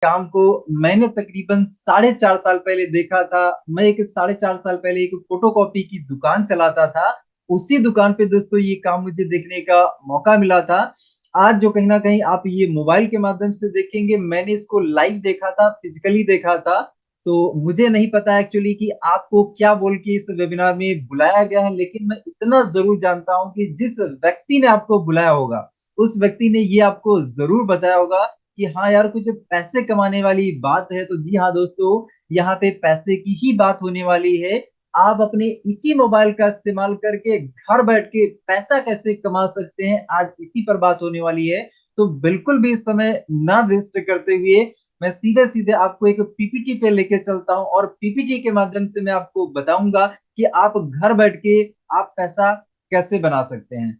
काम को मैंने तकरीबन 4.5 साल पहले देखा था। मैं एक 4.5 साल पहले एक फोटोकॉपी की दुकान चलाता था। उसी दुकान पे दोस्तों ये काम मुझे देखने का मौका मिला था। आज जो कहीं ना कहीं आप ये मोबाइल के माध्यम से देखेंगे, मैंने इसको लाइव देखा था, फिजिकली देखा था। तो मुझे नहीं पता एक्चुअली कि आपको क्या बोल के इस वेबिनार में बुलाया गया है, लेकिन मैं इतना जरूर जानता हूँ कि जिस व्यक्ति ने आपको बुलाया होगा, उस व्यक्ति ने ये आपको जरूर बताया होगा कि हाँ यार, कुछ पैसे कमाने वाली बात है। तो जी हाँ दोस्तों, यहाँ पे पैसे की ही बात होने वाली है। आप अपने इसी मोबाइल का इस्तेमाल करके घर बैठ के पैसा कैसे कमा सकते हैं, आज इसी पर बात होने वाली है। तो बिल्कुल भी समय ना वेस्ट करते हुए मैं सीधे सीधे आपको एक पीपीटी पे लेके चलता हूँ, और पीपीटी के माध्यम से मैं आपको बताऊंगा कि आप घर बैठ के आप पैसा कैसे बना सकते हैं।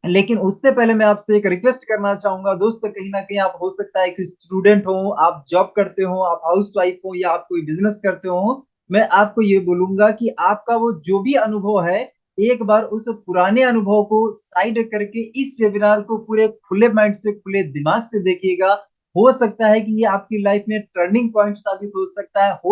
लेकिन उससे पहले मैं आपसे एक रिक्वेस्ट करना चाहूंगा दोस्त, कहीं ना कहीं आप हो सकता है एक स्टूडेंट हो, आप जॉब करते हो, आप हाउस वाइफ हो, या आप कोई बिजनेस करते हो। मैं आपको ये बोलूंगा कि आपका वो जो भी अनुभव है, एक बार उस पुराने अनुभव को साइड करके इस वेबिनार को पूरे खुले माइंड से, खुले दिमाग से देखिएगा। हो सकता है कि ये आपकी लाइफ में टर्निंग पॉइंट साबित हो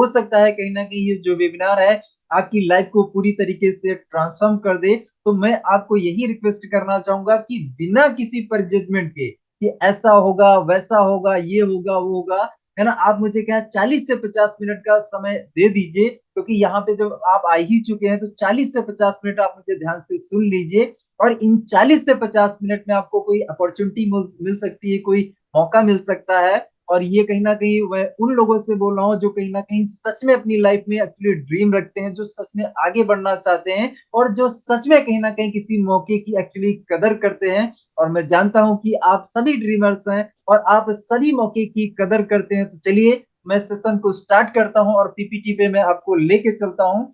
सकता है कहीं ना कहीं ये जो वेबिनार है आपकी लाइफ को पूरी तरीके से ट्रांसफॉर्म कर दे। तो मैं आपको यही रिक्वेस्ट करना चाहूंगा कि बिना किसी पर जजमेंट के कि ऐसा होगा, वैसा होगा, ये होगा, वो होगा, है ना, आप मुझे क्या 40 से 50 मिनट का समय दे दीजिए, क्योंकि यहाँ पे जब आप आ ही चुके हैं तो 40 से 50 मिनट आप मुझे ध्यान से सुन लीजिए। और इन 40 से 50 मिनट में आपको कोई अपॉर्चुनिटी मिल सकती है, कोई मौका मिल सकता है। और ये कहीं ना कहीं मैं उन लोगों से बोल रहा हूँ जो कहीं ना कहीं सच में अपनी लाइफ में एक्चुअली ड्रीम रखते हैं, जो सच में आगे बढ़ना चाहते हैं, और जो सच में कहीं ना कहीं किसी मौके की एक्चुअली कदर करते हैं। और मैं जानता हूं कि आप सभी ड्रीमर्स हैं और आप सभी मौके की कदर करते हैं। तो चलिए मैं सेशन को स्टार्ट करता हूं और पीपीटी पे मैं आपको लेके चलता हूं,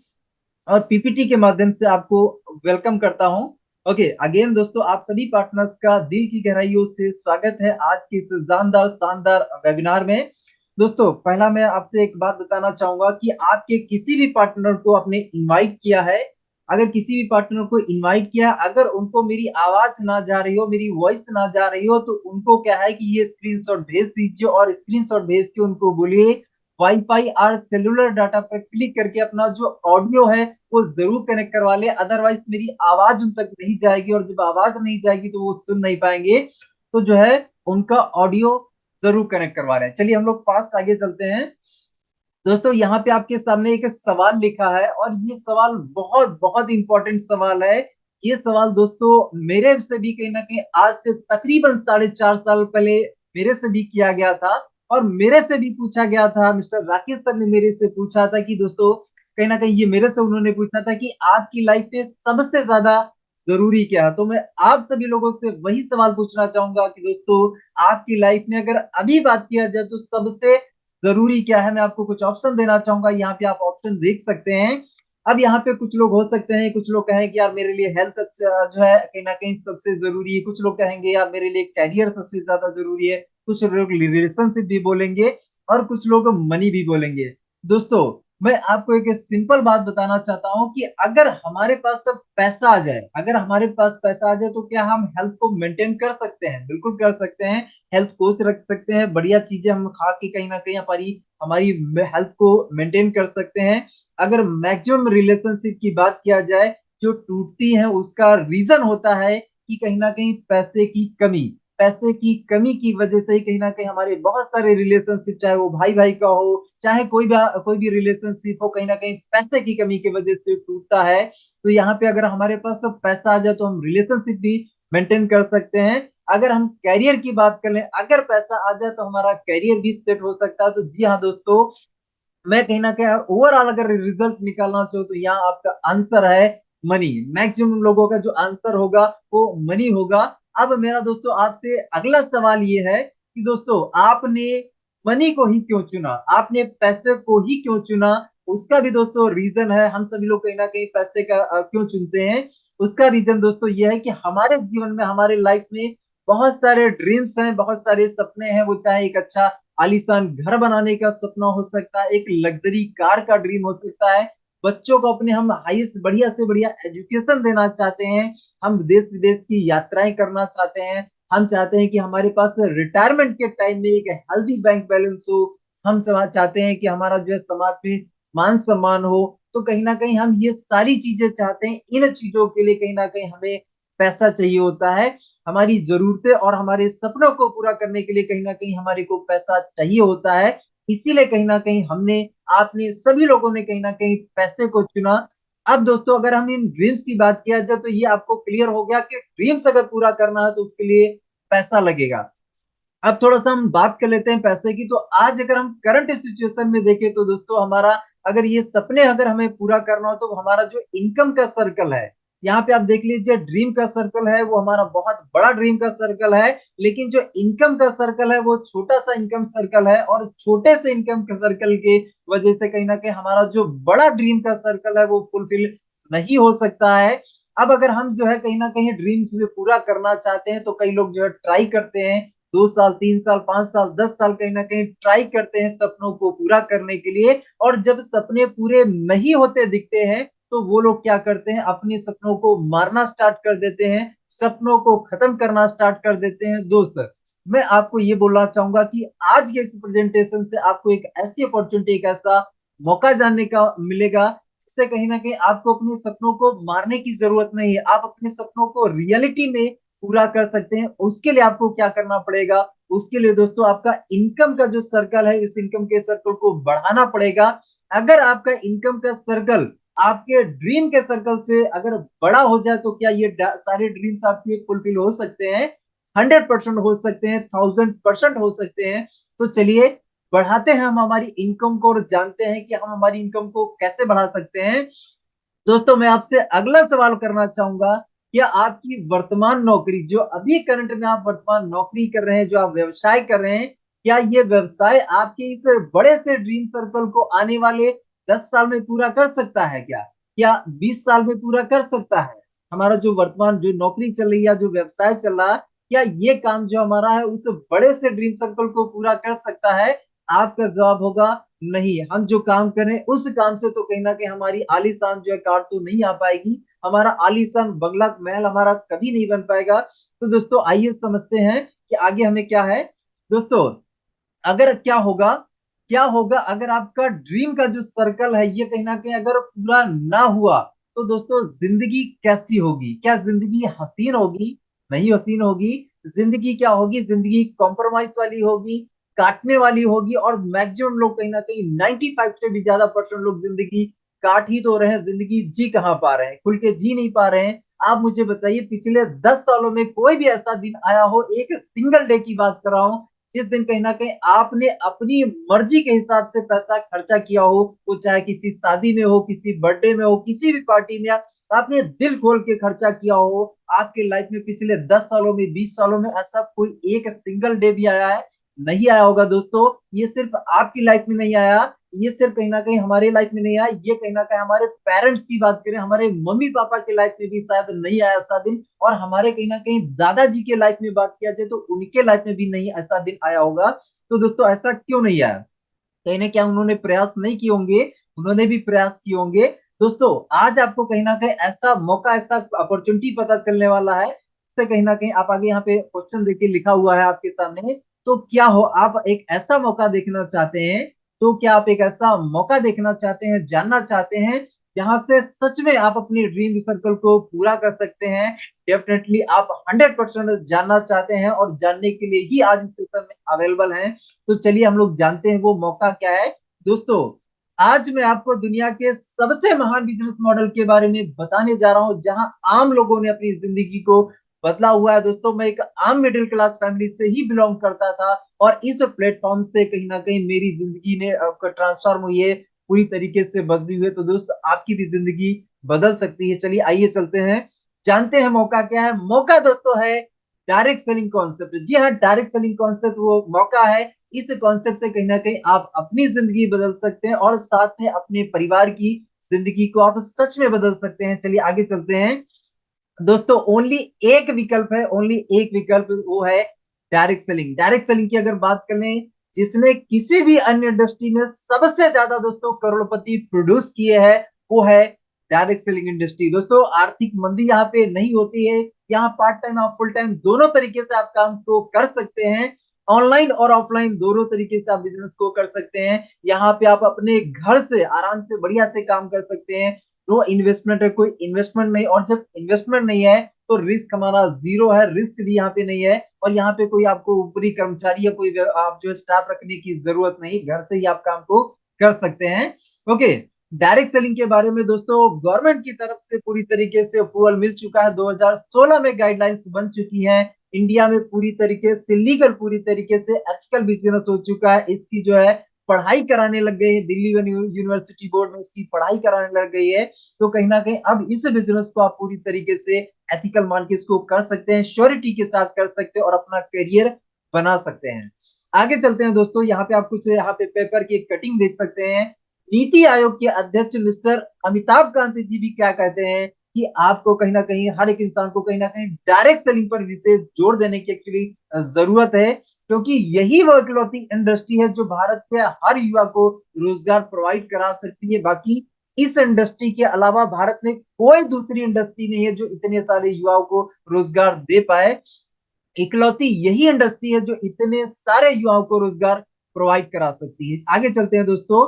और पीपीटी के माध्यम से आपको वेलकम करता हूं। ओके अगेन दोस्तों, आप सभी पार्टनर्स का दिल की गहराइयों से स्वागत है आज की इस जानदार शानदार वेबिनार में। दोस्तों पहला मैं आपसे एक बात बताना चाहूंगा कि आपके किसी भी पार्टनर को आपने इनवाइट किया है, अगर किसी भी पार्टनर को इनवाइट किया, अगर उनको मेरी आवाज ना जा रही हो, मेरी वॉइस ना जा रही हो, तो उनको क्या है कि ये स्क्रीनशॉट भेज दीजिए, और स्क्रीनशॉट भेज के उनको बोलिए वाईफाई और सेलुलर डाटा पर क्लिक करके अपना जो ऑडियो है वो जरूर कनेक्ट करवा ले। अदरवाइज मेरी आवाज उन तक नहीं जाएगी, और जब आवाज नहीं जाएगी तो वो सुन नहीं पाएंगे। तो जो है उनका ऑडियो जरूर कनेक्ट करवा रहे हैं। चलिए हम लोग फास्ट आगे चलते हैं। दोस्तों यहाँ पे आपके सामने एक सवाल लिखा है, और ये सवाल बहुत बहुत इंपॉर्टेंट सवाल है। ये सवाल दोस्तों मेरे से भी कहीं ना कहीं आज से तकरीबन 4.5 साल पहले मेरे से भी किया गया था, और मेरे से भी पूछा गया था। मिस्टर राकेश सर ने मेरे से पूछा था कि दोस्तों, कहीं ना कहीं ये मेरे से उन्होंने पूछा था कि आपकी लाइफ में सबसे ज्यादा जरूरी क्या है। तो मैं आप सभी लोगों से वही सवाल पूछना चाहूंगा कि दोस्तों, आपकी लाइफ में अगर अभी बात किया जाए तो सबसे जरूरी क्या है। मैं आपको कुछ ऑप्शन देना चाहूंगा, यहाँ पे आप ऑप्शन देख सकते हैं। अब यहाँ पे कुछ लोग हो सकते हैं, कुछ लोग कहें कि यार मेरे लिए हेल्थ अच्छा जो है कहीं ना कहीं सबसे जरूरी है, कुछ लोग कहेंगे यार मेरे लिए कैरियर सबसे ज्यादा जरूरी है, कुछ लोग रिलेशनशिप भी बोलेंगे, और कुछ लोग मनी भी बोलेंगे। दोस्तों मैं आपको एक सिंपल बात बताना चाहता हूँ कि अगर हमारे पास तो पैसा आ जाए, अगर हमारे पास पैसा आ जाए तो क्या हम हेल्थ को मेंटेन कर सकते हैं? बिल्कुल कर सकते हैं। हेल्थ कोच रख सकते हैं, बढ़िया चीजें हम खा के कहीं ना कहीं हमारी हमारी हेल्थ को मेंटेन कर सकते हैं। अगर मैक्सिमम रिलेशनशिप की बात किया जाए, जो टूटती है उसका रीजन होता है कि कहीं ना कहीं पैसे की कमी। पैसे की कमी की वजह से ही कहीं ना कहीं हमारे बहुत सारे रिलेशनशिप, चाहे वो भाई भाई का हो, चाहे कोई भी रिलेशनशिप हो, कहीं ना कहीं पैसे की कमी की वजह से टूटता है। तो यहाँ पे अगर हमारे पास तो पैसा आ जाए तो हम रिलेशनशिप भी मेंटेन कर सकते हैं। अगर हम कैरियर की बात कर लें, अगर पैसा आ जाए तो हमारा कैरियर भी सेट हो सकता है। तो जी हाँ दोस्तों, मैं कहीं ना कहीं ओवरऑल अगर रिजल्ट निकालना चाहूँ तो यहाँ आपका आंसर है मनी। मैक्सिमम लोगों का जो आंसर होगा वो मनी होगा। अब मेरा दोस्तों आपसे अगला सवाल ये है कि दोस्तों, आपने मनी को ही क्यों चुना, आपने पैसे को ही क्यों चुना? उसका भी दोस्तों रीजन है। हम सभी लोग कहीं ना कहीं पैसे का क्यों चुनते हैं, उसका रीजन दोस्तों ये है कि हमारे जीवन में, हमारे लाइफ में बहुत सारे ड्रीम्स हैं, बहुत सारे सपने हैं। वो चाहे एक अच्छा आलीशान घर बनाने का सपना हो सकता है, एक लग्जरी कार का ड्रीम हो सकता है, बच्चों को अपने हम हाईएस्ट बढ़िया से बढ़िया एजुकेशन देना चाहते हैं, हम देश विदेश की यात्राएं करना चाहते हैं, हम चाहते हैं कि हमारे पास रिटायरमेंट के टाइम में एक हेल्दी बैंक बैलेंस हो। हम चाहते हैं कि हमारा जो है समाज में मान सम्मान हो। तो कहीं ना कहीं हम ये सारी चीजें चाहते हैं। इन चीजों के लिए कहीं ना कहीं हमें पैसा चाहिए होता है। हमारी जरूरतें और हमारे सपनों को पूरा करने के लिए कहीं ना कहीं हमारे को पैसा चाहिए होता है। इसीलिए कहीं ना कहीं हमने, आपने, सभी लोगों ने कहीं ना कहीं पैसे को चुना। अब दोस्तों अगर हम इन ड्रीम्स की बात किया जाए तो ये आपको क्लियर हो गया कि ड्रीम्स अगर पूरा करना है तो उसके लिए पैसा लगेगा। अब थोड़ा सा हम बात कर लेते हैं पैसे की। तो आज अगर हम करंट सिचुएशन में देखें तो दोस्तों हमारा, अगर ये सपने अगर हमें पूरा करना हो तो हमारा जो इनकम का सर्कल है, यहाँ पे आप देख लीजिए, ड्रीम का सर्कल है वो हमारा बहुत बड़ा ड्रीम का सर्कल है। लेकिन जो इनकम का सर्कल है वो छोटा सा इनकम सर्कल है। और छोटे से इनकम के सर्कल के वजह से कहीं ना कहीं हमारा जो बड़ा ड्रीम का सर्कल है वो फुलफिल नहीं हो सकता है। अब अगर हम जो है कहीं ना कहीं ड्रीम्स पूरा करना चाहते हैं तो कई लोग जो है ट्राई करते हैं, 2 साल, 3 साल, 5 साल, 10 साल कहीं ना कहीं ट्राई करते हैं सपनों को पूरा करने के लिए। और जब सपने पूरे नहीं होते दिखते हैं तो वो लोग क्या करते हैं, अपने सपनों को मारना स्टार्ट कर देते हैं, सपनों को खत्म करना स्टार्ट कर देते हैं। दोस्त, मैं आपको ये बोलना चाहूंगा कि आज के इस प्रेजेंटेशन से आपको एक ऐसी अपॉर्चुनिटी, एक ऐसा मौका जानने का मिलेगा जिससे कहीं ना कहीं आपको अपने सपनों को मारने की जरूरत नहीं है। आप अपने सपनों को रियलिटी में पूरा कर सकते हैं। उसके लिए आपको क्या करना पड़ेगा, उसके लिए दोस्तों आपका इनकम का जो सर्कल है, इस इनकम के सर्कल को बढ़ाना पड़ेगा। अगर आपका इनकम का सर्कल आपके ड्रीम के सर्कल से अगर बड़ा हो जाए तो क्या ये सारे ड्रीम्स आपके फुलफिल हो सकते हैं? 100% हो सकते हैं, 1000% हो सकते हैं। तो चलिए बढ़ाते हैं हम हमारी इनकम को और जानते हैं कि हम हमारी इनकम को कैसे बढ़ा सकते हैं। दोस्तों मैं आपसे अगला सवाल करना चाहूंगा, क्या आपकी वर्तमान नौकरी, जो अभी करंट में आप वर्तमान नौकरी कर रहे हैं, जो आप व्यवसाय कर रहे हैं, क्या ये व्यवसाय आपके इस बड़े से ड्रीम सर्कल को आने वाले 10 साल में पूरा कर सकता है? क्या 20 साल में पूरा कर सकता है? हमारा जो वर्तमान जो नौकरी चल रही है, जो व्यवसाय चल रहा है, क्या ये काम जो हमारा है उस बड़े से ड्रीम सर्कल को पूरा कर सकता है? आपका जवाब होगा नहीं। हम जो काम करें उस काम से तो कहीं ना कहीं हमारी आलीशान जो है कार तो नहीं आ पाएगी, हमारा आलीशान बंगला महल हमारा कभी नहीं बन पाएगा। तो दोस्तों आइए समझते हैं कि आगे हमें क्या है। दोस्तों अगर क्या होगा अगर आपका ड्रीम का जो सर्कल है ये कहीं ना कहीं अगर पूरा ना हुआ तो दोस्तों जिंदगी कैसी होगी? क्या जिंदगी हसीन होगी? नहीं हसीन होगी। जिंदगी क्या होगी? जिंदगी कॉम्प्रोमाइज वाली होगी, काटने वाली होगी। और मैक्सिमम लोग कहीं ना कहीं 95 से भी ज्यादा परसेंट लोग जिंदगी काट ही तो रहे हैं, जिंदगी जी कहाँ पा रहे हैं, खुल के जी नहीं पा रहे हैं। आप मुझे बताइए पिछले 10 सालों में कोई भी ऐसा दिन आया हो, एक सिंगल डे की बात कर रहा हूँ, जिस दिन कहीं ना कहीं आपने अपनी मर्जी के हिसाब से पैसा खर्चा किया हो, वो चाहे किसी शादी में हो, किसी बर्थडे में हो, किसी भी पार्टी में, आपने दिल खोल के खर्चा किया हो। आपके लाइफ में पिछले 10 सालों में, 20 सालों में ऐसा कोई एक सिंगल डे भी आया है? नहीं आया होगा दोस्तों। ये सिर्फ आपकी लाइफ में नहीं आया, ये सिर्फ कहीं ना कहीं हमारे लाइफ में नहीं आया, ये कहीं ना कहीं हमारे पेरेंट्स की बात करें, हमारे मम्मी पापा के लाइफ में भी शायद नहीं आया ऐसा दिन। और हमारे कहीं ना कहीं दादाजी के लाइफ में बात किया जाए तो उनके लाइफ में भी नहीं ऐसा दिन आया होगा। तो दोस्तों ऐसा क्यों नहीं आया? कहीं ना क्या उन्होंने प्रयास नहीं किए होंगे? उन्होंने भी प्रयास किए होंगे। दोस्तों आज आपको कहीं ना कहीं ऐसा मौका, ऐसा अपॉर्चुनिटी पता चलने वाला है, इससे कहीं ना कहीं आप आगे यहाँ पे क्वेश्चन देखिए लिखा हुआ है आपके सामने। तो क्या हो आप एक ऐसा मौका देखना चाहते हैं? तो क्या आप एक ऐसा मौका देखना चाहते हैं, जानना चाहते हैं जहां से सच में आप अपनी ड्रीम सर्कल को पूरा कर सकते हैं? डेफिनेटली आप 100% जानना चाहते हैं और जानने के लिए ही आज इस सेशन में अवेलेबल हैं। तो चलिए हम लोग जानते हैं वो मौका क्या है। दोस्तों आज मैं आपको दुनिया के सबसे महान बिजनेस मॉडल के बारे में बताने जा रहा हूं जहां आम लोगों ने अपनी जिंदगी को बदला हुआ है। दोस्तों मैं एक आम मिडिल क्लास फैमिली से ही बिलोंग करता था और इस प्लेटफॉर्म से कहीं ना कहीं मेरी जिंदगी ने ट्रांसफॉर्म हुई है, पूरी तरीके से बदली हुई है। तो दोस्त आपकी भी जिंदगी बदल सकती है। चलिए आइए चलते हैं, जानते हैं मौका क्या है। मौका दोस्तों है डायरेक्ट सेलिंग कॉन्सेप्ट। जी हाँ, डायरेक्ट सेलिंग कॉन्सेप्ट वो मौका है। इस कॉन्सेप्ट से कहीं ना कहीं आप अपनी जिंदगी बदल सकते हैं और साथ में अपने परिवार की जिंदगी को आप सच में बदल सकते हैं। चलिए आगे चलते हैं। दोस्तों ओनली एक विकल्प है, ओनली एक विकल्प, वो है डायरेक्ट सेलिंग। डायरेक्ट सेलिंग की अगर बात करें, जिसने किसी भी अन्य इंडस्ट्री में सबसे ज्यादा दोस्तों करोड़पति प्रोड्यूस किए हैं, वो है डायरेक्ट सेलिंग इंडस्ट्री। दोस्तों आर्थिक मंदी यहाँ पे नहीं होती है, यहाँ पार्ट टाइम और फुल टाइम दोनों तरीके से आप काम को कर सकते हैं। ऑनलाइन और ऑफलाइन दोनों तरीके से आप बिजनेस को कर सकते हैं। यहाँ पे आप अपने घर से आराम से बढ़िया से काम कर सकते हैं। नो इन्वेस्टमेंट है, कोई इन्वेस्टमेंट नहीं, और जब इन्वेस्टमेंट नहीं है तो रिस्क हमारा जीरो है, रिस्क भी यहाँ पे नहीं है। और यहाँ पे कोई आपको ऊपरी कर्मचारी या कोई आप जो स्टाफ रखने की जरूरत नहीं, घर से ही आप काम को कर सकते हैं। ओके, डायरेक्ट सेलिंग के बारे में दोस्तों गवर्नमेंट की तरफ से पूरी तरीके से अप्रूवल मिल चुका है, 2016 में गाइडलाइंस बन चुकी है। इंडिया में पूरी तरीके से लीगल, पूरी तरीके से एथिकल बिजनेस हो चुका है। इसकी जो है पढ़ाई कराने लग गई है, दिल्ली यूनिवर्सिटी बोर्ड में इसकी पढ़ाई कराने लग गई है। तो कहीं ना कहीं अब इस बिजनेस को आप पूरी तरीके से एथिकल मान के इसको कर सकते हैं, श्योरिटी के साथ कर सकते हैं और अपना करियर बना सकते हैं। आगे चलते हैं दोस्तों, यहाँ पे आप कुछ यहाँ पे पेपर की एक कटिंग देख सकते हैं। नीति आयोग के अध्यक्ष मिस्टर अमिताभ कांत जी भी क्या कहते हैं कि आपको कहीं ना कहीं हर एक इंसान को कहीं ना कहीं डायरेक्ट सेलिंग पर विशेष जोर देने की एक्चुअली जरूरत है, क्योंकि यही वो इकलौती इंडस्ट्री है जो भारत के हर युवा को रोजगार प्रोवाइड करा सकती है। बाकी इस इंडस्ट्री के अलावा भारत में कोई दूसरी इंडस्ट्री नहीं है जो इतने सारे युवाओं को रोजगार दे पाए। इकलौती यही इंडस्ट्री है जो इतने सारे युवाओं को रोजगार प्रोवाइड करा सकती है। आगे चलते हैं दोस्तों,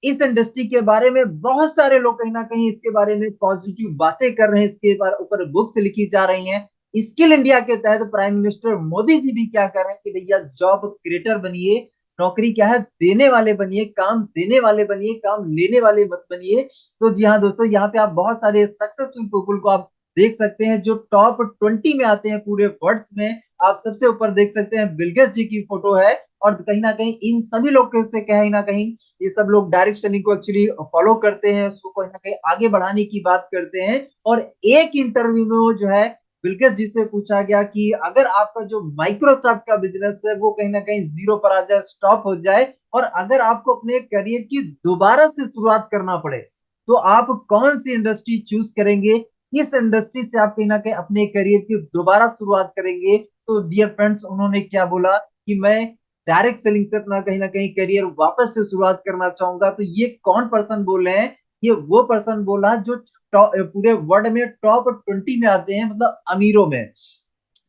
इस इंडस्ट्री के बारे में बहुत सारे लोग कहीं ना कहीं इसके बारे में पॉजिटिव बातें कर रहे हैं, इसके ऊपर बुक्स लिखी जा रही हैं। स्किल इंडिया के तहत प्राइम मिनिस्टर मोदी जी भी क्या कर रहे हैं कि भैया जॉब क्रिएटर बनिए, नौकरी क्या है देने वाले बनिए, काम देने वाले बनिए, काम लेने वाले मत बनिए। तो जी हाँ दोस्तों, यहाँ पे आप बहुत सारे सक्सेसफुल पीपल को आप देख सकते हैं जो टॉप 20 में आते हैं पूरे वर्ल्ड में। आप सबसे ऊपर देख सकते हैं बिल गेट्स जी की फोटो है। और कहीं ना कहीं इन सभी लोग से कहीं ना कहीं ये सब लोग डायरेक्ट सेलिंग को एक्चुअली फॉलो करते हैं, उसको कहीं ना कहीं आगे बढ़ाने की बात करते हैं। और एक इंटरव्यू में वो जो है बिल गेट्स जी से पूछा गया कि अगर आपका जो माइक्रोसॉफ्ट का बिजनेस है वो कहीं ना कहीं जीरो पर आ जाए, स्टॉप हो जाए, और अगर आपको अपने करियर की दोबारा से शुरुआत करना पड़े, तो आप कौन सी इंडस्ट्री चूज करेंगे, किस इंडस्ट्री से आप कहीं ना कहीं अपने करियर की दोबारा शुरुआत करेंगे। तो डियर फ्रेंड्स, उन्होंने क्या बोला कि मैं डायरेक्ट सेलिंग से अपना कहीं ना कहीं करियर वापस से शुरुआत करना चाहूंगा। तो ये कौन पर्सन बोल रहे हैं? ये वो पर्सन बोला जो पूरे वर्ल्ड में टॉप 20 में आते हैं, मतलब अमीरों में।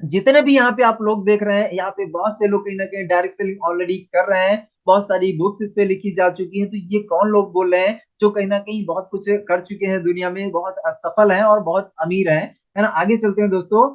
जितने भी यहाँ पे आप लोग देख रहे हैं, यहाँ पे बहुत से लोग कहीं ना कहीं डायरेक्ट सेलिंग ऑलरेडी कर रहे हैं, बहुत सारी बुक्स इस पे लिखी जा चुकी हैं। तो ये कौन लोग बोल रहे हैं जो कहीं ना कहीं बहुत कुछ कर चुके हैं दुनिया में, बहुत सफल हैं और बहुत अमीर हैं, है ना। आगे चलते हैं दोस्तों,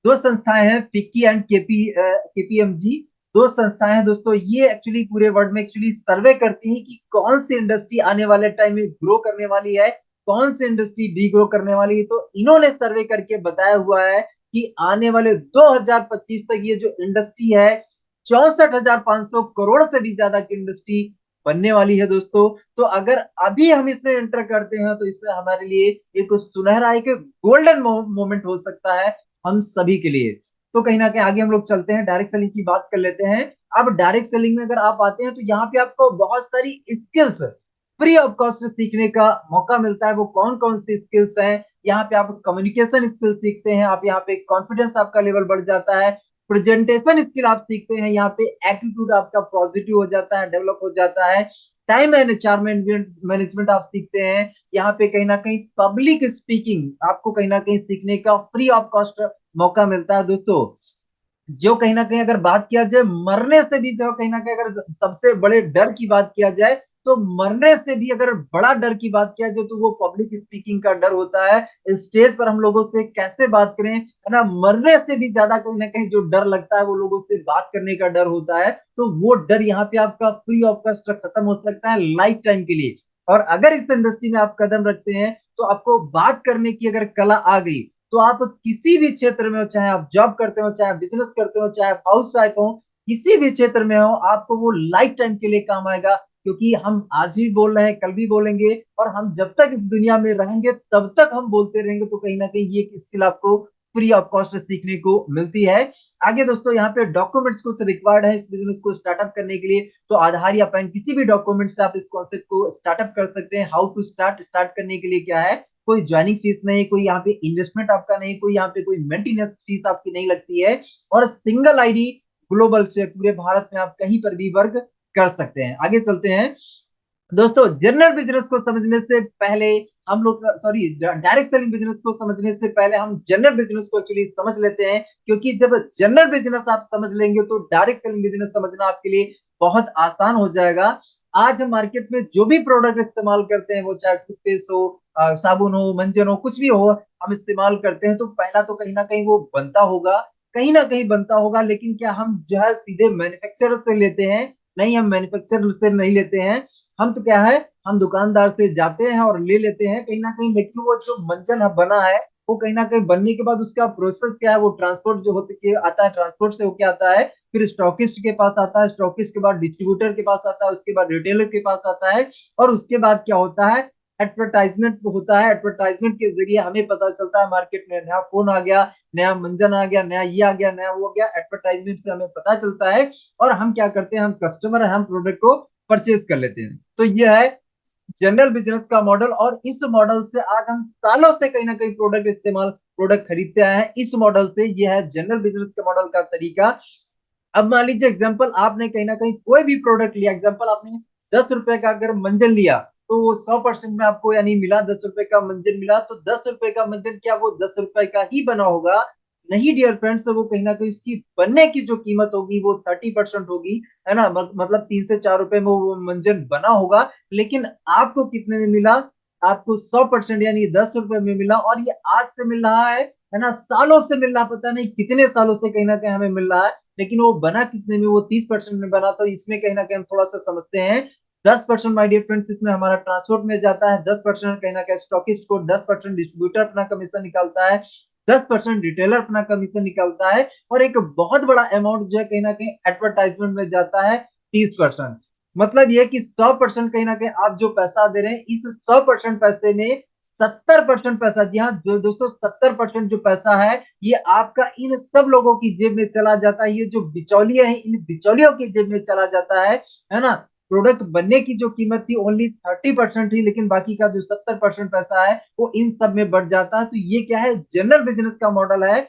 दो संस्थाएं हैं फिक्की एंड केपीएमजी। दो संस्थाएं हैं दोस्तों, ये एक्चुअली पूरे वर्ल्ड में एक्चुअली सर्वे करती हैं कि कौन सी इंडस्ट्री आने वाले टाइम में ग्रो करने वाली है, कौन सी इंडस्ट्री डी ग्रो करने वाली है। तो इन्होंने सर्वे करके बताया हुआ है कि आने वाले 2025 तक ये जो इंडस्ट्री है 64,500 करोड़ से भी ज्यादा की इंडस्ट्री बनने वाली है दोस्तों। तो अगर अभी हम इसमें एंटर करते हैं तो इसमें हमारे लिए एक सुनहरा, एक गोल्डन मोमेंट हो सकता है हम सभी के लिए। तो कहीं ना कहीं आगे हम लोग चलते हैं, डायरेक्ट सेलिंग की बात कर लेते हैं। अब डायरेक्ट सेलिंग में अगर आप आते हैं तो यहाँ पे आपको बहुत सारी स्किल्स फ्री ऑफ कॉस्ट सीखने का मौका मिलता है। वो कौन कौन सी स्किल्स हैं? यहाँ पे आप कम्युनिकेशन स्किल सीखते हैं, आप यहाँ पे कॉन्फिडेंस आपका लेवल बढ़ जाता है, प्रेजेंटेशन स्किल आप सीखते हैं, यहाँ पे एटीट्यूड आपका पॉजिटिव हो जाता है, डेवलप हो जाता है, टाइम एंड एचआर मैनेजमेंट आप सीखते हैं। यहाँ पे कहीं ना कहीं पब्लिक स्पीकिंग आपको कहीं ना कहीं सीखने का फ्री ऑफ कॉस्ट मौका मिलता है दोस्तों। जो कहीं ना कहीं अगर बात किया जाए मरने से भी, जो कहीं ना कहीं अगर सबसे बड़े डर की बात किया जाए, तो मरने से भी अगर बड़ा डर की बात किया जाए तो वो पब्लिक स्पीकिंग का डर होता है। स्टेज पर हम लोगों से कैसे बात करें, है ना। मरने से भी ज्यादा कहीं ना कहीं जो डर लगता है वो लोगों से बात करने का डर होता है। तो वो डर यहाँ पे आपका फ्री ऑफ कॉस्ट खत्म हो सकता है लाइफ टाइम के लिए। और अगर इस इंडस्ट्री में आप कदम रखते हैं तो आपको बात करने की अगर कला आ गई, तो आप किसी भी क्षेत्र में हो, चाहे आप जॉब करते हो, चाहे बिजनेस करते हो, चाहे हाउस वाइफ हो, किसी भी क्षेत्र में हो, आपको वो लाइफ टाइम के लिए काम आएगा। क्योंकि हम आज भी बोल रहे हैं, कल भी बोलेंगे, और हम जब तक इस दुनिया में रहेंगे तब तक हम बोलते रहेंगे। तो कहीं ना कहीं ये स्किल आपको फ्री ऑफ कॉस्ट सीखने को मिलती है। आगे दोस्तों, यहाँ पे डॉक्यूमेंट्स कुछ रिक्वायर्ड है इस बिजनेस को स्टार्टअप करने के लिए। तो आधार या पैन किसी भी डॉक्यूमेंट से आप इस कॉन्सेप्ट को स्टार्टअप कर सकते हैं। हाउ टू स्टार्ट करने के लिए क्या है, कोई ज्वाइनिंग फीस नहीं, कोई यहाँ पे इन्वेस्टमेंट आपका नहीं, कोई यहाँ पे कोई मेंटेनेंस फीस आपकी नहीं लगती है। और सिंगल आईडी ग्लोबल से पूरे भारत में आप कहीं पर भी वर्क कर सकते हैं। आगे चलते हैं दोस्तों, जनरल बिजनेस को समझने से पहले हम लोग सॉरी डायरेक्ट सेलिंग बिजनेस को समझने से पहले हम जनरल बिजनेस को एक्चुअली समझ लेते हैं, क्योंकि जब जनरल बिजनेस आप समझ लेंगे तो डायरेक्ट सेलिंग बिजनेस समझना आपके लिए बहुत आसान हो जाएगा। आज हम मार्केट में जो भी प्रोडक्ट इस्तेमाल करते हैं, वो चाहे टूथपेस्ट हो, साबुन हो, मंजन हो, कुछ भी हो, हम इस्तेमाल करते हैं तो पहला तो कहीं ना कहीं वो बनता होगा, कहीं ना कहीं बनता होगा, लेकिन क्या हम जो है सीधे मैन्युफैक्चरर से लेते हैं? नहीं, हम मैन्युफैक्चरर से नहीं लेते हैं। हम तो क्या है, हम दुकानदार से जाते हैं और ले लेते हैं कहीं ना कहीं, लेकिन वो जो मंजन बना है वो कहीं ना कहीं बनने के बाद उसका प्रोसेस क्या है, वो ट्रांसपोर्ट जो होते के आता है, ट्रांसपोर्ट से होके आता है, फिर स्टॉकिस्ट के पास आता है, स्टॉकिस्ट के बाद डिस्ट्रीब्यूटर के पास आता है, उसके बाद रिटेलर के पास आता है, और उसके बाद क्या होता है, एडवर्टाइजमेंट होता है। एडवर्टाइजमेंट के जरिए हमें पता चलता है मार्केट में नया फोन आ गया, नया मंजन आ गया, नया ये आ गया, नया वो आ गया, एडवर्टाइजमेंट से हमें पता चलता है, और हम क्या करते हैं, हम कस्टमर है, हम प्रोडक्ट को परचेज कर लेते हैं। तो ये है जनरल बिजनेस का मॉडल, और इस मॉडल से आज हम सालों से कहीं ना कहीं प्रोडक्ट खरीदते आए हैं। इस मॉडल से ये है जनरल बिजनेस के मॉडल का तरीका। अब मान लीजिए एग्जाम्पल, आपने कहीं ना कहीं कोई भी प्रोडक्ट लिया, एग्जाम्पल आपने 10 रुपए का अगर मंजन लिया, तो वो 100% में आपको यानी मिला, 10 रुपए का मंजन मिला, तो 10 रुपए का मंजन क्या वो 10 रुपए का ही बना होगा? नहीं डियर फ्रेंड्स, वो कहीं ना कहीं उसकी बनने की जो कीमत होगी वो 30% होगी, है ना? मतलब 3 से 4 रुपए में वो मंजन बना होगा, लेकिन आपको कितने में मिला? आपको 100% यानी 10 रुपए में मिला, और ये आज से मिल रहा है ना? सालों से मिल रहा, पता नहीं कितने सालों से कहीं ना कहीं हमें मिल रहा है, लेकिन वो बना कितने में? वो 30% में बना। तो इसमें कहीं ना कहीं हम थोड़ा सा समझते हैं। 10% माय डियर फ्रेंड्स इसमें हमारा ट्रांसपोर्ट में जाता है, 10% कहीं ना कहीं स्टॉकिस्ट को, 10% डिस्ट्रीब्यूटर अपना कमीशन निकालता है, 10% रिटेलर अपना कमीशन निकालता है, और एक बहुत बड़ा अमाउंट जो है कहीं ना कहीं एडवर्टाइजमेंट में जाता है, 30%। मतलब ये कि 100% कहीं ना कहीं आप जो पैसा दे रहे हैं, इस 100% पैसे में 70% पैसा, जी हाँ जो दोस्तों, 70% जो पैसा है ये आपका इन सब लोगों की जेब में चला जाता है। ये जो बिचौलिए हैं, इन बिचौलियों की जेब में चला जाता है ना? प्रोडक्ट बनने की जो कीमत थी ओनली 30% थी, लेकिन बाकी का जो 70% पैसा है वो इन सब में बढ़ जाता है। तो ये क्या है, जनरल बिजनेस का मॉडल है।